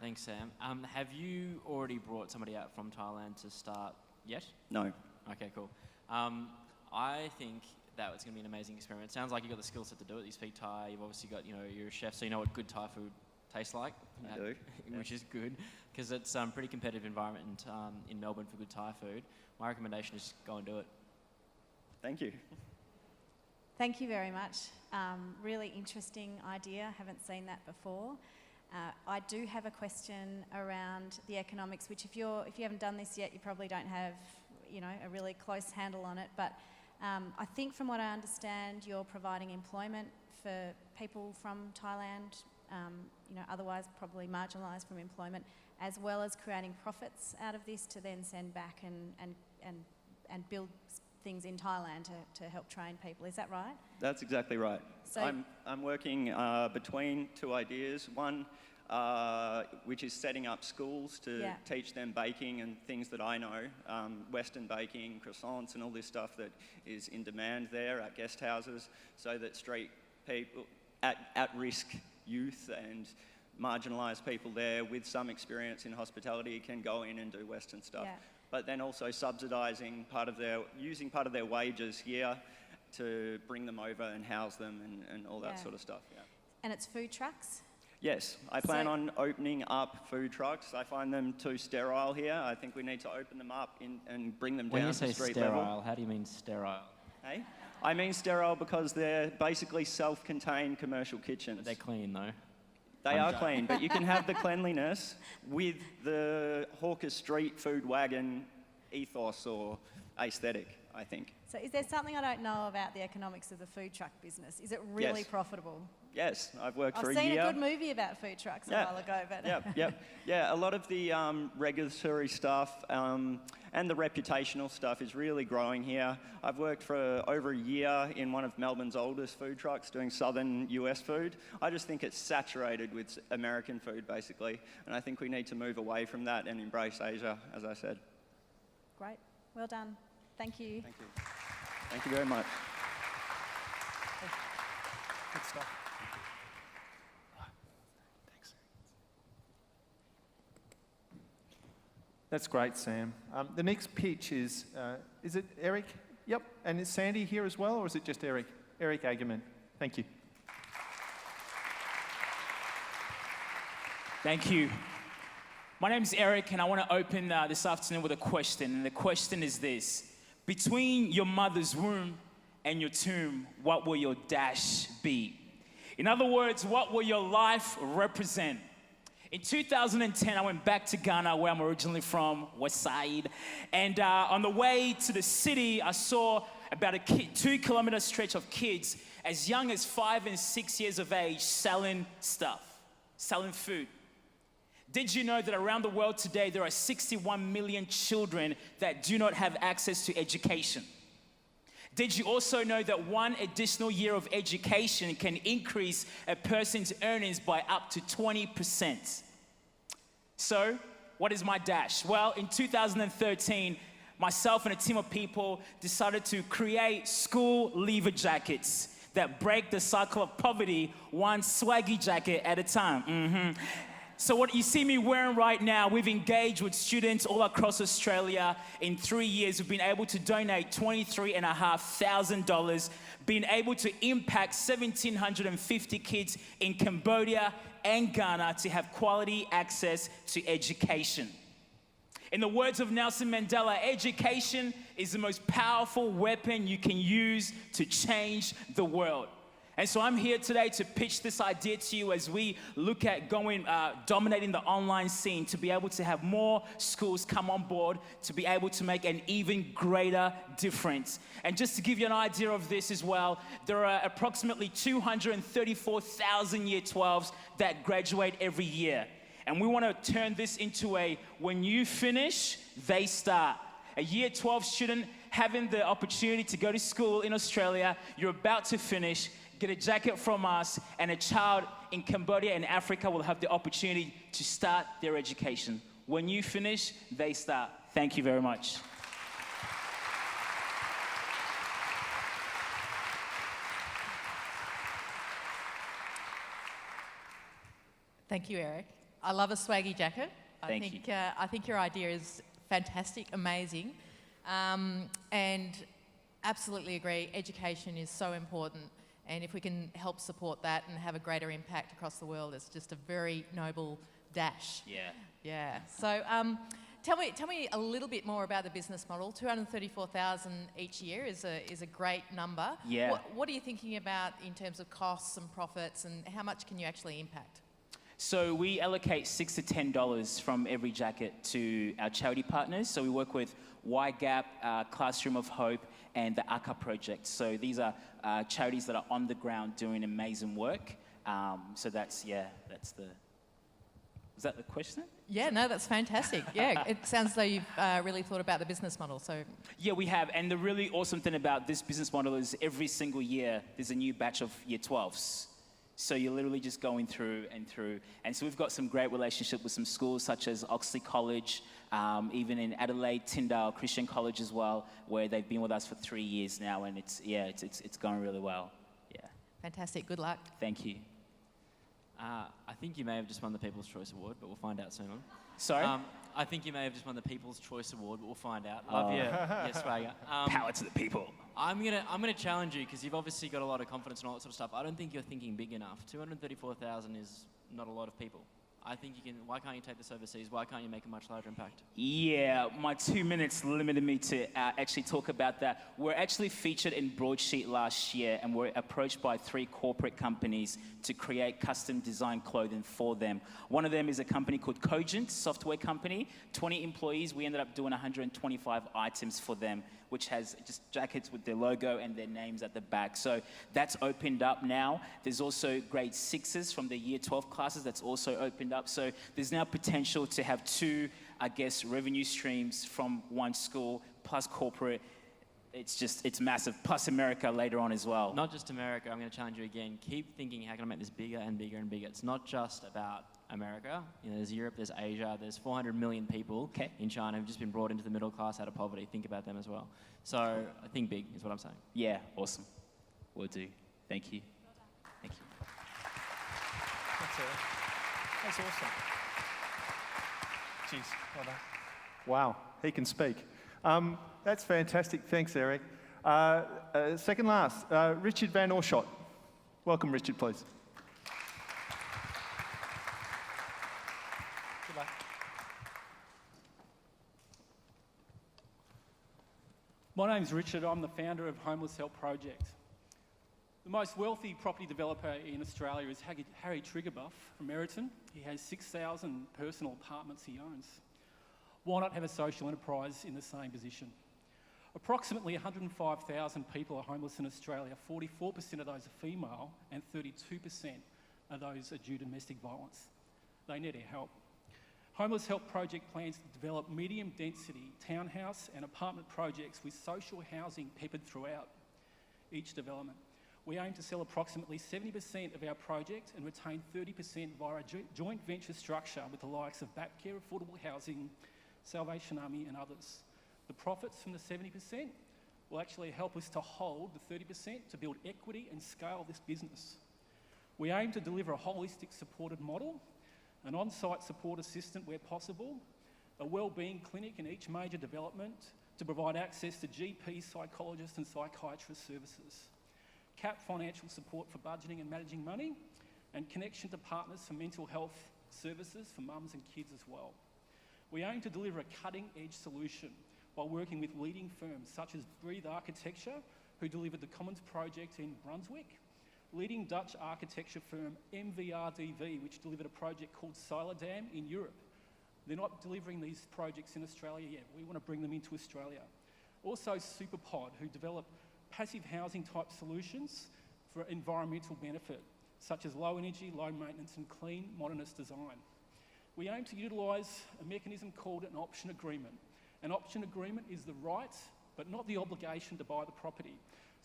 Thanks, Sam. Have you already brought somebody out from Thailand to start yet? No. Okay, cool. I think that was going to be an amazing experiment. It sounds like you've got the skill set to do it. You speak Thai. You've obviously got, you're a chef, so you know what good Thai food tastes like. I do. Which is good, because it's a pretty competitive environment in Melbourne for good Thai food. My recommendation is just go and do it. Thank you. Thank you very much. Really interesting idea. Haven't seen that before. I do have a question around the economics, which if you haven't done this yet, you probably don't have, a really close handle on it. But I think from what I understand, you're providing employment for people from Thailand, otherwise probably marginalised from employment, as well as creating profits out of this to then send back and build things in Thailand to help train people. Is that right? That's exactly right. So I'm working between two ideas. One, which is setting up schools to teach them baking and things that I know, Western baking, croissants and all this stuff that is in demand there at guest houses, so that street people, at-risk youth and marginalised people there with some experience in hospitality can go in and do Western stuff. Yeah. But then also subsidising using part of their wages here to bring them over and house them and all that sort of stuff. Yeah. And it's food trucks? Yes, I plan on opening up food trucks. I find them too sterile here. I think we need to open them up and bring them down to street level. When you say sterile, how do you mean sterile? Hey? I mean sterile because they're basically self-contained commercial kitchens. But they're clean though. They are clean, but you can have the cleanliness with the hawker street food wagon ethos or aesthetic, I think. So is there something I don't know about the economics of the food truck business? Is it really profitable? Yes, I've worked for a year. I've seen a good movie about food trucks a while ago. But Yeah, a lot of the regulatory stuff and the reputational stuff is really growing here. I've worked for over a year in one of Melbourne's oldest food trucks doing southern US food. I just think it's saturated with American food, basically. And I think we need to move away from that and embrace Asia, as I said. Great. Well done. Thank you. Thank you. Thank you very much. Good stuff. Thanks. That's great, Sam. The next pitch is it Eric? Yep. And is Sandy here as well, or is it just Eric? Eric Agman. Thank you. Thank you. My name is Eric, and I want to open this afternoon with a question. And the question is this. Between your mother's womb and your tomb, what will your dash be? In other words, what will your life represent? In 2010, I went back to Ghana, where I'm originally from, West Side. And on the way to the city, I saw about a 2-kilometer stretch of kids as young as 5 and 6 years of age selling stuff, selling food. Did you know that around the world today, there are 61 million children that do not have access to education? Did you also know that one additional year of education can increase a person's earnings by up to 20%? So, what is my dash? Well, in 2013, myself and a team of people decided to create school leaver jackets that break the cycle of poverty one swaggy jacket at a time. So what you see me wearing right now, we've engaged with students all across Australia. In 3 years, we've been able to donate $23,500, been able to impact 1,750 kids in Cambodia and Ghana to have quality access to education. In the words of Nelson Mandela, education is the most powerful weapon you can use to change the world. And so I'm here today to pitch this idea to you as we look at dominating the online scene, to be able to have more schools come on board, to be able to make an even greater difference. And just to give you an idea of this as well, there are approximately 234,000 Year 12s that graduate every year. And we want to turn this into a when you finish, they start. A Year 12 student having the opportunity to go to school in Australia, you're about to finish, get a jacket from us, and a child in Cambodia and Africa will have the opportunity to start their education. When you finish, they start. Thank you very much. Thank you, Eric. I love a swaggy jacket. I think your idea is fantastic, amazing, and absolutely agree. Education is so important, and if we can help support that and have a greater impact across the world, it's just a very noble dash. Yeah. So, tell me a little bit more about the business model. 234,000 each year is a great number. Yeah. What are you thinking about in terms of costs and profits, and how much can you actually impact? So we allocate $6 to $10 from every jacket to our charity partners. So we work with YGAP, Classroom of Hope, and the ACA Project. So these are charities that are on the ground doing amazing work. So is that the question? Yeah, no, that's fantastic. Yeah, it sounds though you've really thought about the business model. So yeah, we have. And the really awesome thing about this business model is every single year there's a new batch of Year 12s. So you're literally just going through and through. And so we've got some great relationships with some schools such as Oxley College, even in Adelaide, Tyndale Christian College as well, where they've been with us for 3 years now, and it's going really well. Yeah. Fantastic. Good luck. Thank you. I think you may have just won the People's Choice Award, but we'll find out soon. Sorry? I think you may have just won the People's Choice Award, but we'll find out. Love your swagger. Power to the people. I'm gonna challenge you because you've obviously got a lot of confidence and all that sort of stuff. I don't think you're thinking big enough. 234,000 is not a lot of people. I think you can. Why can't you take this overseas? Why can't you make a much larger impact? Yeah, my 2 minutes limited me to actually talk about that. We're actually featured in Broadsheet last year, and we're approached by 3 corporate companies to create custom design clothing for them. One of them is a company called Cogent, software company. 20 employees. We ended up doing 125 items for them, which has just jackets with their logo and their names at the back. So that's opened up now. There's also grade 6s from the Year 12 classes that's also opened up. So there's now potential to have 2, revenue streams from one school plus corporate. It's massive. Plus America later on as well. Not just America. I'm going to challenge you again. Keep thinking, how can I make this bigger and bigger and bigger? It's not just about America. There's Europe, there's Asia, there's 400 million people in China who've just been brought into the middle class out of poverty. Think about them as well. So I think big is what I'm saying. Yeah, awesome. Will do. Thank you. Thank you. That's awesome. Jeez, well done. Wow, he can speak. That's fantastic. Thanks, Eric. Second last, Richard Van Oorschot. Welcome, Richard, please. Good luck. My name's Richard. I'm the founder of Homeless Help Project. The most wealthy property developer in Australia is Harry Triggerbuff from Meriton. He has 6,000 personal apartments he owns. Why not have a social enterprise in the same position? Approximately 105,000 people are homeless in Australia. 44% of those are female and 32% of those are due to domestic violence. They need our help. Homeless Help Project plans to develop medium-density townhouse and apartment projects with social housing peppered throughout each development. We aim to sell approximately 70% of our project and retain 30% via a joint venture structure with the likes of Bapcare Affordable Housing, Salvation Army and others. The profits from the 70% will actually help us to hold the 30% to build equity and scale this business. We aim to deliver a holistic supported model, an on-site support assistant where possible, a wellbeing clinic in each major development to provide access to GP, psychologists and psychiatrist services, cap financial support for budgeting and managing money, and connection to partners for mental health services for mums and kids as well. We aim to deliver a cutting-edge solution while working with leading firms such as Brie Architecture, who delivered the Commons project in Brunswick, leading Dutch architecture firm MVRDV, which delivered a project called Silerdam in Europe. They're not delivering these projects in Australia yet. We want to bring them into Australia. Also Superpod, who develop passive housing type solutions for environmental benefit, such as low energy, low maintenance and clean modernist design. We aim to utilise a mechanism called an option agreement. An option agreement is the right, but not the obligation to buy the property.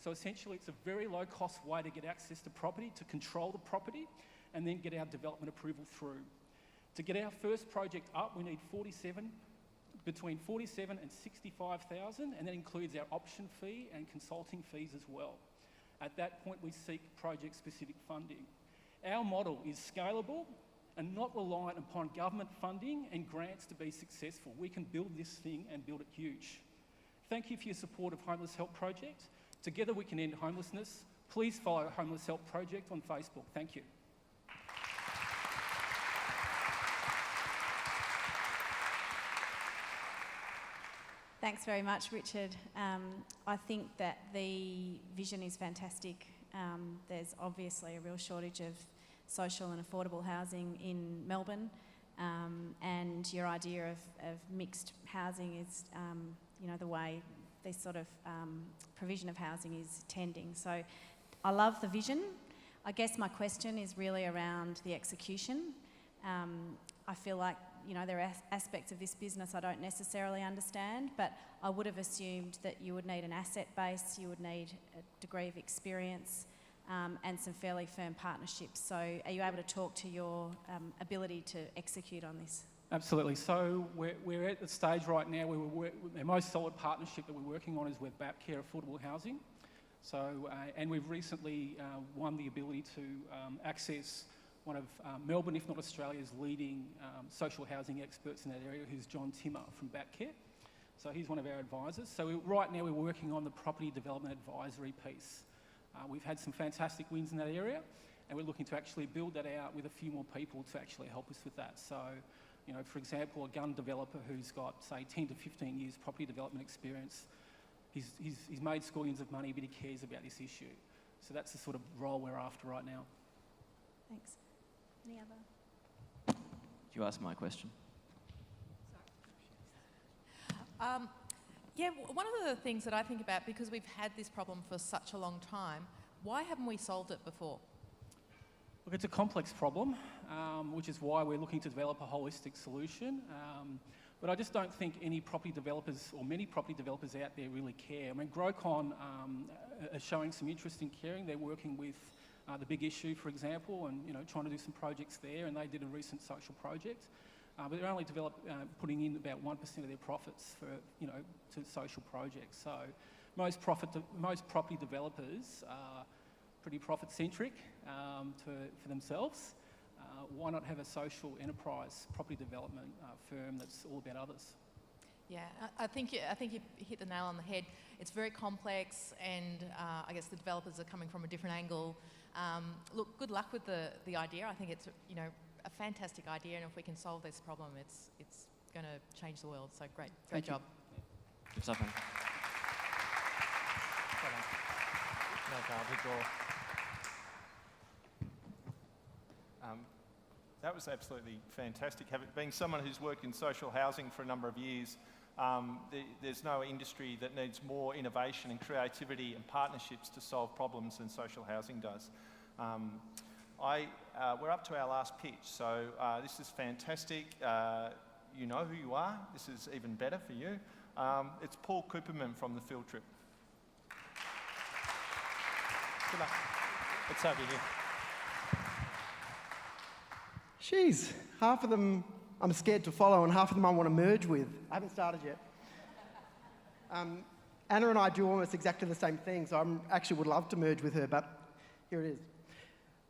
So essentially it's a very low cost way to get access to property, to control the property, and then get our development approval through. To get our first project up, we need between 47 and 65,000, and that includes our option fee and consulting fees as well. At that point, we seek project-specific funding. Our model is scalable and not reliant upon government funding and grants to be successful. We can build this thing and build it huge. Thank you for your support of Homeless Help Project. Together we can end homelessness. Please follow Homeless Help Project on Facebook. Thank you. Thanks very much, Richard. I think that the vision is fantastic. There's obviously a real shortage of social and affordable housing in Melbourne, and your idea of mixed housing is, the way this sort of provision of housing is tending. So I love the vision. I guess my question is really around the execution. I feel like, there are aspects of this business I don't necessarily understand, but I would have assumed that you would need an asset base, you would need a degree of experience, and some fairly firm partnerships. So are you able to talk to your ability to execute on this? Absolutely. So we're at the stage right now where the most solid partnership that we're working on is with Bapcare Affordable Housing. So, and we've recently won the ability to access one of Melbourne, if not Australia's leading social housing experts in that area, who's John Timmer from Bapcare. So he's one of our advisors. So right now we're working on the property development advisory piece. We've had some fantastic wins in that area, and we're looking to actually build that out with a few more people to actually help us with that. So, for example, a gun developer who's got, say, 10 to 15 years property development experience, he's made squillions of money, but he cares about this issue. So that's the sort of role we're after right now. Thanks. Any other? Do you ask my question? One of the things that I think about, because we've had this problem for such a long time, why haven't we solved it before? Look, it's a complex problem, which is why we're looking to develop a holistic solution. But I just don't think any property developers, or many property developers out there, really care. I mean, Grocon are showing some interest in caring. They're working with the Big Issue, for example, and trying to do some projects there, and they did a recent social project. But they're only putting in about 1% of their profits for, to social projects. So most property developers are pretty profit-centric for themselves. Why not have a social enterprise property development firm that's all about others? Yeah, I think you hit the nail on the head. It's very complex, and I guess the developers are coming from a different angle. Look, good luck with the idea. I think it's a fantastic idea, and if we can solve this problem, it's going to change the world. So great job. Good stuff, man. That was absolutely fantastic. Being someone who's worked in social housing for a number of years, there's no industry that needs more innovation and creativity and partnerships to solve problems than social housing does. we're up to our last pitch, so this is fantastic. You know who you are. This is even better for you. It's Paul Cooperman from the field trip. Good luck. It's over here. Jeez, half of them I'm scared to follow and half of them I want to merge with. I haven't started yet. Anna and I do almost exactly the same thing, so I actually would love to merge with her, but here it is.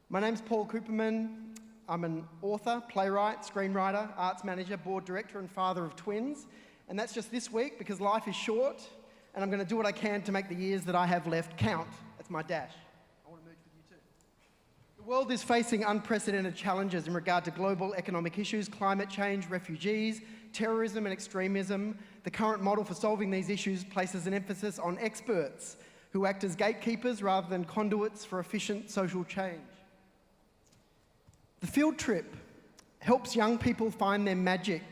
My name's Paul Cooperman. I'm an author, playwright, screenwriter, arts manager, board director and father of twins. And that's just this week because life is short and I'm going to do what I can to make the years that I have left count. That's my dash. I want to merge with you too. The world is facing unprecedented challenges in regard to global economic issues, climate change, refugees, terrorism and extremism. The current model for solving these issues places an emphasis on experts who act as gatekeepers rather than conduits for efficient social change. The field trip helps young people find their magic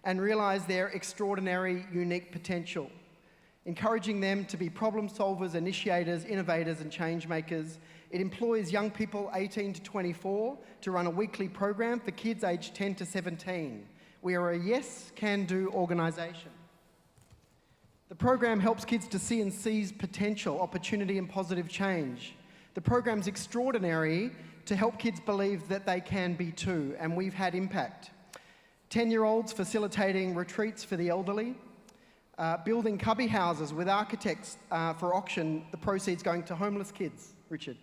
and realise their extraordinary, unique potential, encouraging them to be problem solvers, initiators, innovators and change makers. It employs young people 18 to 24 to run a weekly program for kids aged 10 to 17. We are a yes, can do organisation. The program helps kids to see and seize potential, opportunity and positive change. The program's extraordinary to help kids believe that they can be too, and we've had impact. 10-year-olds facilitating retreats for the elderly, building cubby houses with architects for auction, the proceeds going to homeless kids, Richard,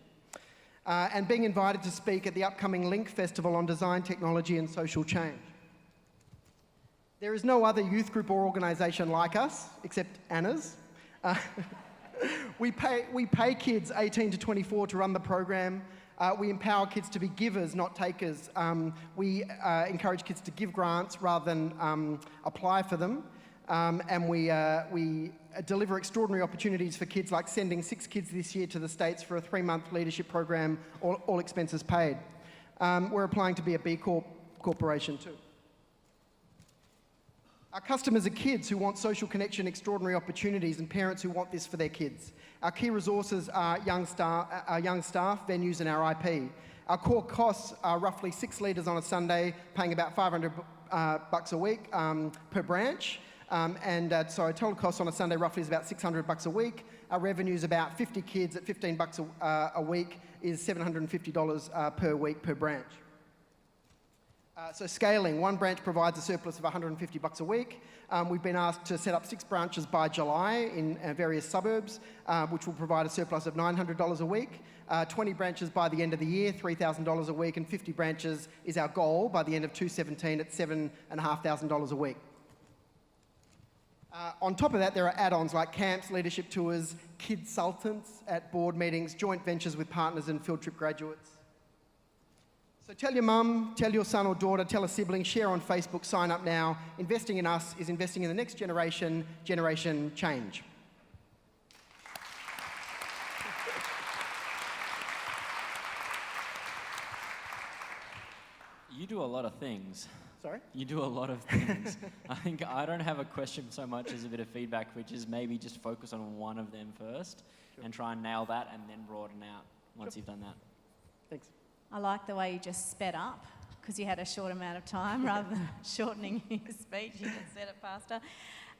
and being invited to speak at the upcoming Link Festival on design, technology and social change. There is no other youth group or organisation like us, except Anna's. We pay kids 18 to 24 to run the program. We empower kids to be givers, not takers. We encourage kids to give grants rather than apply for them. And we deliver extraordinary opportunities for kids, like sending 6 kids this year to the States for a 3-month leadership program, all expenses paid. We're applying to be a B Corp corporation too. Our customers are kids who want social connection, extraordinary opportunities, and parents who want this for their kids. Our key resources are young staff, venues, and our IP. Our core costs are roughly 6 litres on a Sunday, paying about $500 a week per branch. So our total cost on a Sunday roughly is about $600 a week. Our revenue is about 50 kids at $15 a week is $750 per week per branch. So scaling, one branch provides a surplus of $150 a week. We've been asked to set up 6 branches by July in various suburbs, which will provide a surplus of $900 a week. 20 branches by the end of the year, $3,000 a week, and 50 branches is our goal by the end of 2017 at $7,500 a week. On top of that, there are add-ons like camps, leadership tours, kidsultants at board meetings, joint ventures with partners and field trip graduates. So tell your mum, tell your son or daughter, tell a sibling, share on Facebook, sign up now. Investing in us is investing in the next generation, generation change. You do a lot of things. Sorry? You do a lot of things. I think I don't have a question so much as a bit of feedback, which is maybe just focus on one of them first and try and nail that and then broaden out once you've done that. Thanks. I like the way you just sped up because you had a short amount of time rather than shortening your speech. You just said it faster.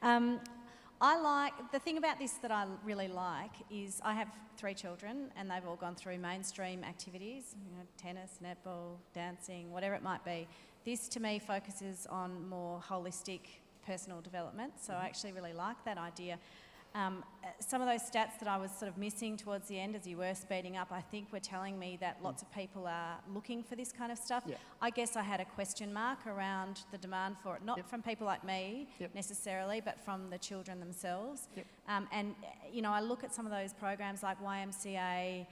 The thing about this that I really like is I have 3 children and they've all gone through mainstream activities, tennis, netball, dancing, whatever it might be. This to me focuses on more holistic personal development, so I actually really like that idea. Some of those stats that I was sort of missing towards the end as you were speeding up, I think were telling me that lots of people are looking for this kind of stuff. Yeah. I guess I had a question mark around the demand for it, not from people like me necessarily, but from the children themselves. I look at some of those programs like YMCA,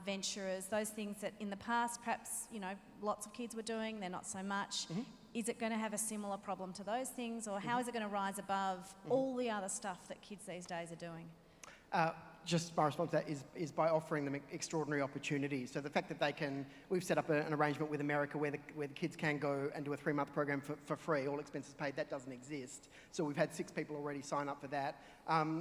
Venturers, those things that in the past perhaps, lots of kids were doing, they're not so much. Is it going to have a similar problem to those things, or how is it going to rise above all the other stuff that kids these days are doing? Just my response to that is by offering them extraordinary opportunities. So the fact that we've set up an arrangement with America where the kids can go and do a 3-month program for free, all expenses paid. That doesn't exist. So we've had 6 people already sign up for that.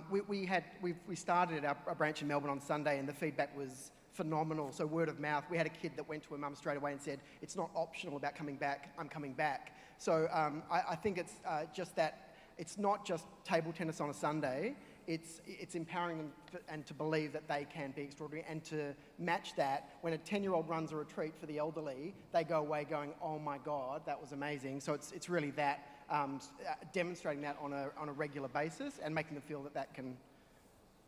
We started our branch in Melbourne on Sunday, and the feedback was phenomenal. So word of mouth. We had a kid that went to her mum straight away and said, it's not optional about coming back, I'm coming back. So I think it's just that it's not just table tennis on a Sunday, it's empowering them and to believe that they can be extraordinary, and to match that. When a 10-year-old runs a retreat for the elderly, they go away going, oh my God, that was amazing. So it's really that, demonstrating that on a regular basis and making them feel that that can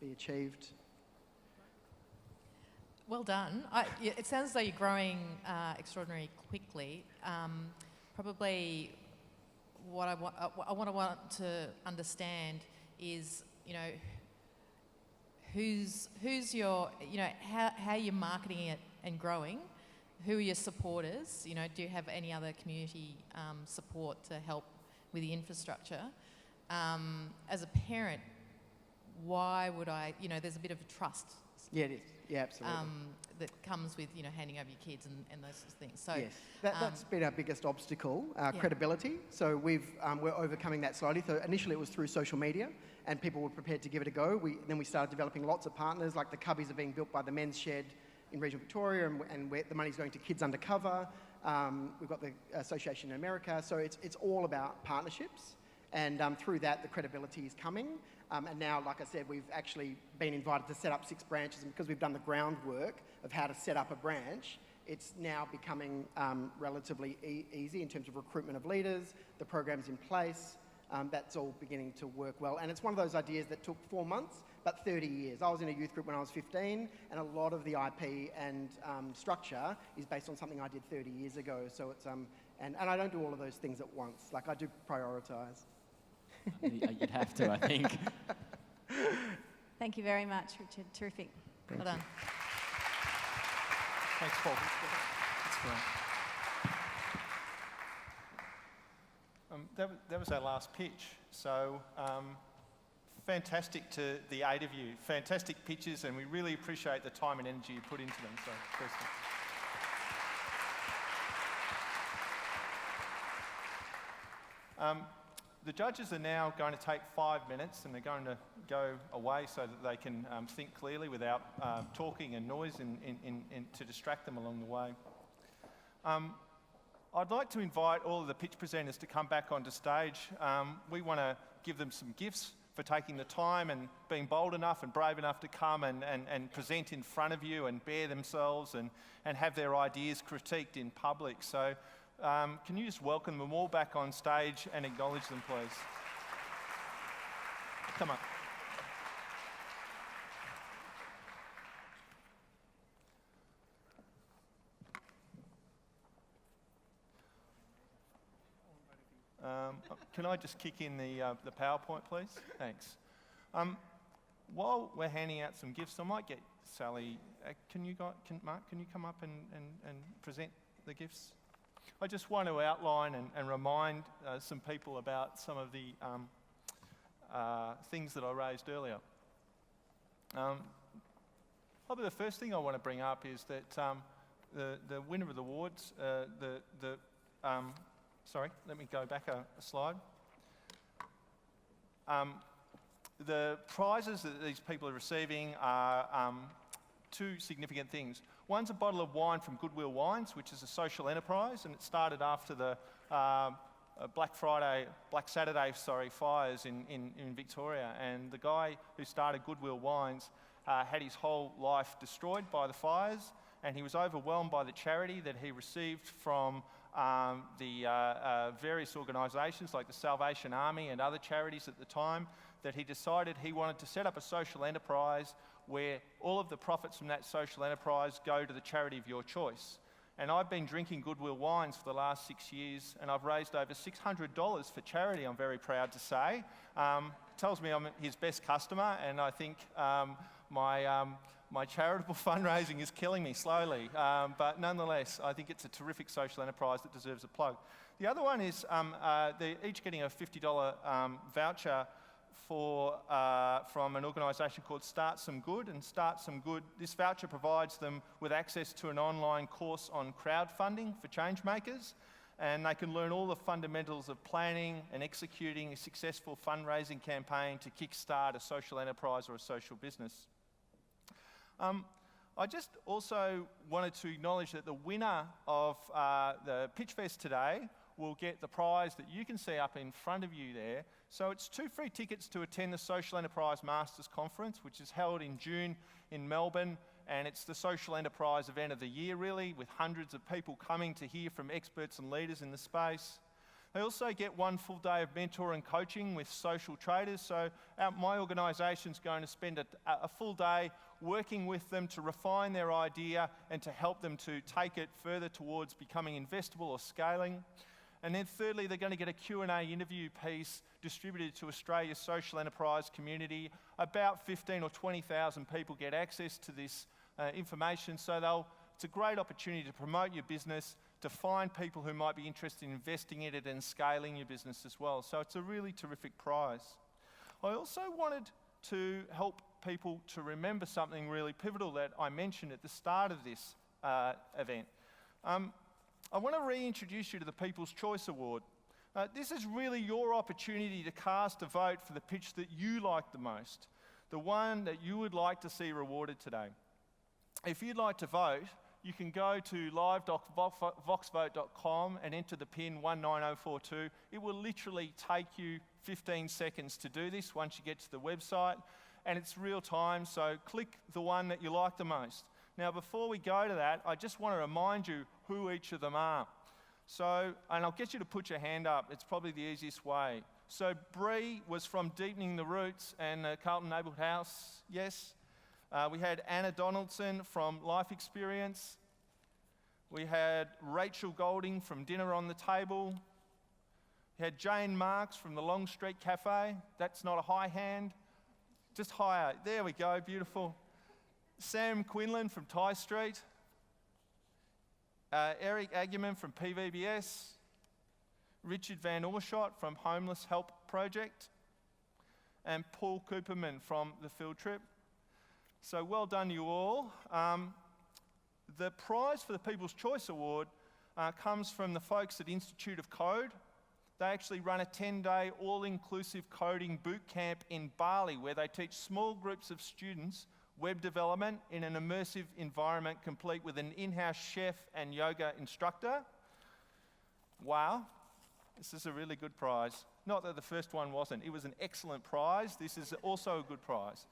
be achieved. Well done. It sounds as though you're growing extraordinarily quickly. Probably what I want to understand is, who's your, how you're marketing it and growing. Who are your supporters? Do you have any other community support to help with the infrastructure? As a parent, why would I, there's a bit of trust. Yeah, it is. Yeah, absolutely. That comes with, handing over your kids and those sorts of things. So yes, that's been our biggest obstacle, credibility. So we're overcoming that slowly. So initially it was through social media, and people were prepared to give it a go. Then we started developing lots of partners, like the cubbies are being built by the Men's Shed in regional Victoria, and where the money's going to Kids Undercover. We've got the association in America. So it's all about partnerships, and through that the credibility is coming. And now, like I said, we've actually been invited to set up 6 branches, and because we've done the groundwork of how to set up a branch, it's now becoming relatively easy in terms of recruitment of leaders, the program's in place, that's all beginning to work well. And it's one of those ideas that took 4 months, but 30 years. I was in a youth group when I was 15, and a lot of the IP and structure is based on something I did 30 years ago. So it's, and I don't do all of those things at once. Like, I do prioritise. You'd have to, I think. Thank you very much, Richard. Terrific. Well done. Thanks, Paul. That's great. That was our last pitch. So fantastic to the 8 of you. Fantastic pitches, and we really appreciate the time and energy you put into them. So, firstly. The judges are now going to take 5 minutes, and they're going to go away so that they can think clearly without talking and noise to distract them along the way. I'd like to invite all of the pitch presenters to come back onto stage. We want to give them some gifts for taking the time and being bold enough and brave enough to come and present in front of you and bear themselves and have their ideas critiqued in public. So can you just welcome them all back on stage and acknowledge them, please? Come on. Can I just kick in the PowerPoint, please? Thanks. While we're handing out some gifts, I might get Sally. Mark, can you come up and present the gifts? I just want to outline and remind some people about some of the things that I raised earlier. Probably the first thing I want to bring up is that the winner of the awards, sorry, let me go back a slide. The prizes that these people are receiving are 2 significant things. One's a bottle of wine from Goodwill Wines, which is a social enterprise, and it started after the Black Saturday fires in Victoria. And the guy who started Goodwill Wines had his whole life destroyed by the fires, and he was overwhelmed by the charity that he received from the various organisations like the Salvation Army and other charities at the time, that he decided he wanted to set up a social enterprise where all of the profits from that social enterprise go to the charity of your choice. And I've been drinking Goodwill Wines for the last 6 years, and I've raised over $600 for charity, I'm very proud to say. Tells me I'm his best customer, and I think my charitable fundraising is killing me slowly. But nonetheless, I think it's a terrific social enterprise that deserves a plug. The other one is they're each getting a $50 voucher from an organisation called Start Some Good. And Start Some Good, this voucher provides them with access to an online course on crowdfunding for change makers, and they can learn all the fundamentals of planning and executing a successful fundraising campaign to kickstart a social enterprise or a social business. I just also wanted to acknowledge that the winner of the Pitchfest today will get the prize that you can see up in front of you there. So it's 2 free tickets to attend the Social Enterprise Masters Conference, which is held in June in Melbourne. And it's the social enterprise event of the year, really, with hundreds of people coming to hear from experts and leaders in the space. They also get 1 full day of mentor and coaching with social traders. So my organisation's going to spend a full day working with them to refine their idea and to help them to take it further towards becoming investable or scaling. And then thirdly, they're going to get a Q&A interview piece distributed to Australia's social enterprise community. About 15 or 20,000 people get access to this information, so it's a great opportunity to promote your business, to find people who might be interested in investing in it and scaling your business as well. So it's a really terrific prize. I also wanted to help people to remember something really pivotal that I mentioned at the start of this event. I want to reintroduce you to the People's Choice Award. This is really your opportunity to cast a vote for the pitch that you like the most, the one that you would like to see rewarded today. If you'd like to vote, you can go to live.voxvote.com and enter the PIN 19042. It will literally take you 15 seconds to do this once you get to the website, and it's real time, so click the one that you like the most. Now, before we go to that, I just want to remind you who each of them are. So, and I'll get you to put your hand up. It's probably the easiest way. So, Brie was from Deepening the Roots and Carlton Neighbourhood House, yes. We had Anna Donaldson from Life Experience. We had Rachel Golding from Dinner on the Table. We had Jane Marks from the Long Street Cafe. That's not a high hand, just higher. There we go, beautiful. Sam Quinlan from Ty Street. Eric Agman from PVBS. Richard Van Oorschot from Homeless Help Project. And Paul Cooperman from The Field Trip. So well done you all. The prize for the People's Choice Award comes from the folks at Institute of Code. They actually run a 10-day all-inclusive coding boot camp in Bali where they teach small groups of students web development in an immersive environment complete with an in-house chef and yoga instructor. Wow, this is a really good prize. Not that the first one wasn't. It was an excellent prize. This is also a good prize.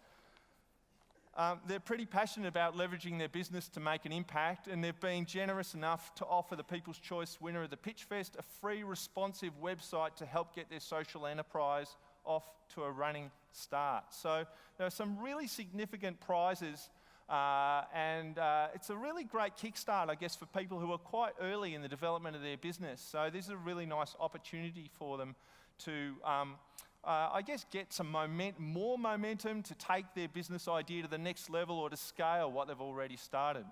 They're pretty passionate about leveraging their business to make an impact, and they've been generous enough to offer the People's Choice winner of the Pitchfest a free responsive website to help get their social enterprise off to a running start. So there are some really significant prizes, and it's a really great kickstart, I guess, for people who are quite early in the development of their business. So this is a really nice opportunity for them to I guess, get some more momentum to take their business idea to the next level or to scale what they've already started.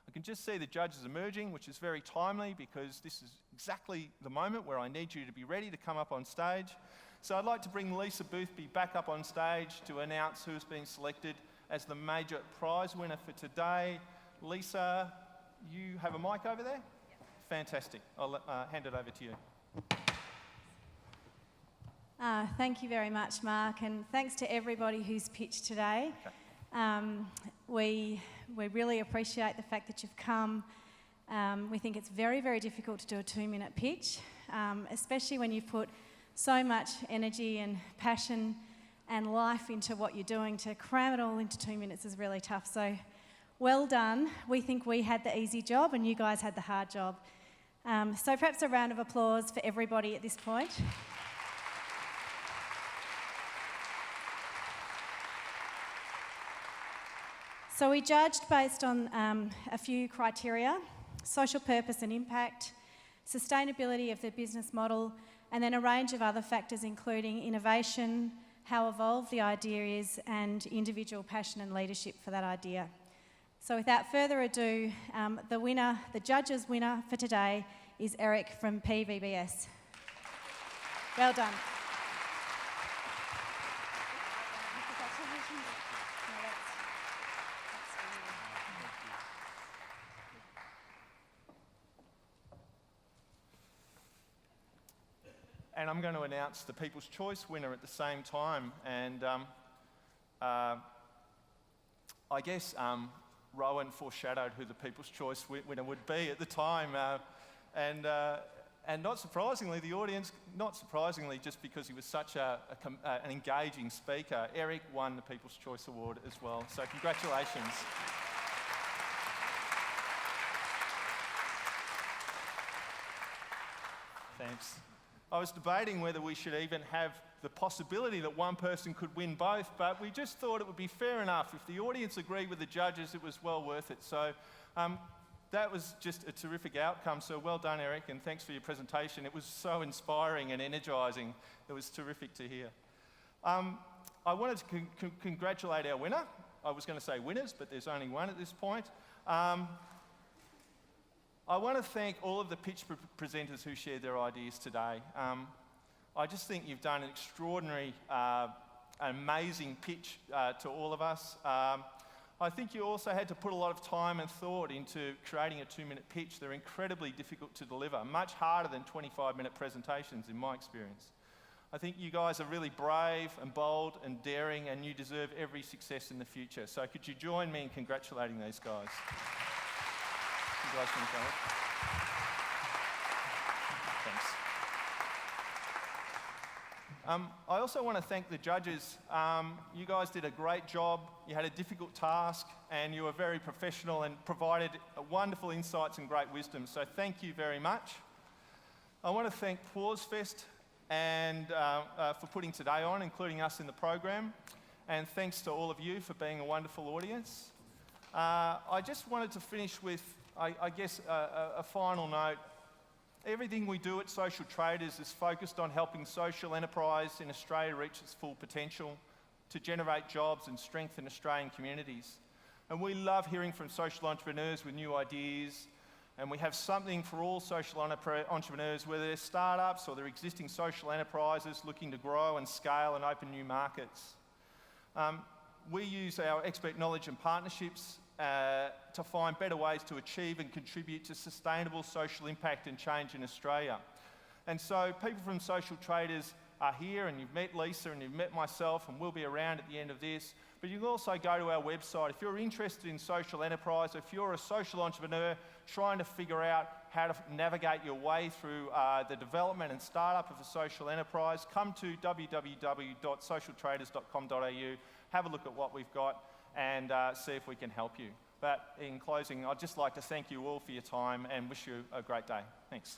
I can just see the judges emerging, which is very timely because this is exactly the moment where I need you to be ready to come up on stage. So I'd like to bring Lisa Boothby back up on stage to announce who's been selected as the major prize winner for today. Lisa, you have a mic over there? Yep. Fantastic. I'll hand it over to you. Thank you very much, Mark, and thanks to everybody who's pitched today. Okay. We really appreciate the fact that you've come. We think it's very, very difficult to do a 2-minute pitch, especially when you've put so much energy and passion and life into what you're doing. To cram it all into 2 minutes is really tough. So well done. We think we had the easy job and you guys had the hard job. So perhaps a round of applause for everybody at this point. So we judged based on a few criteria: social purpose and impact, sustainability of the business model, and then a range of other factors including innovation, how evolved the idea is, and individual passion and leadership for that idea. So without further ado, the judge's winner for today is Eric from PVBS. Well done. And I'm going to announce the People's Choice winner at the same time. And I guess Rowan foreshadowed who the People's Choice winner would be at the time. And not surprisingly, the audience, not surprisingly, just because he was such an engaging speaker, Eric won the People's Choice Award as well. So congratulations. Thanks. I was debating whether we should even have the possibility that one person could win both, but we just thought it would be fair enough. If the audience agreed with the judges, it was well worth it. So that was just a terrific outcome. So well done, Eric, and thanks for your presentation. It was so inspiring and energising. It was terrific to hear. I wanted to congratulate our winner. I was going to say winners, but there's only one at this point. I want to thank all of the pitch presenters who shared their ideas today. I just think you've done an extraordinary, amazing pitch to all of us. I think you also had to put a lot of time and thought into creating a 2-minute pitch. They're incredibly difficult to deliver, much harder than 25-minute presentations in my experience. I think you guys are really brave and bold and daring, and you deserve every success in the future. So could you join me in congratulating these guys? Congratulations, guys. Thanks. I also want to thank the judges. You guys did a great job. You had a difficult task, and you were very professional and provided wonderful insights and great wisdom. So thank you very much. I want to thank Pausefest and for putting today on, including us in the program. And thanks to all of you for being a wonderful audience. I just wanted to finish with, I guess, a final note. Everything we do at Social Traders is focused on helping social enterprise in Australia reach its full potential to generate jobs and strengthen Australian communities. And we love hearing from social entrepreneurs with new ideas, and we have something for all social entrepreneurs, whether they're startups or they're existing social enterprises looking to grow and scale and open new markets. We use our expert knowledge and partnerships to find better ways to achieve and contribute to sustainable social impact and change in Australia. And so people from Social Traders are here, and you've met Lisa and you've met myself, and we'll be around at the end of this. But you can also go to our website. If you're interested in social enterprise, if you're a social entrepreneur trying to figure out how to navigate your way through the development and startup of a social enterprise, come to www.socialtraders.com.au, have a look at what we've got, and see if we can help you. But in closing, I'd just like to thank you all for your time and wish you a great day. Thanks.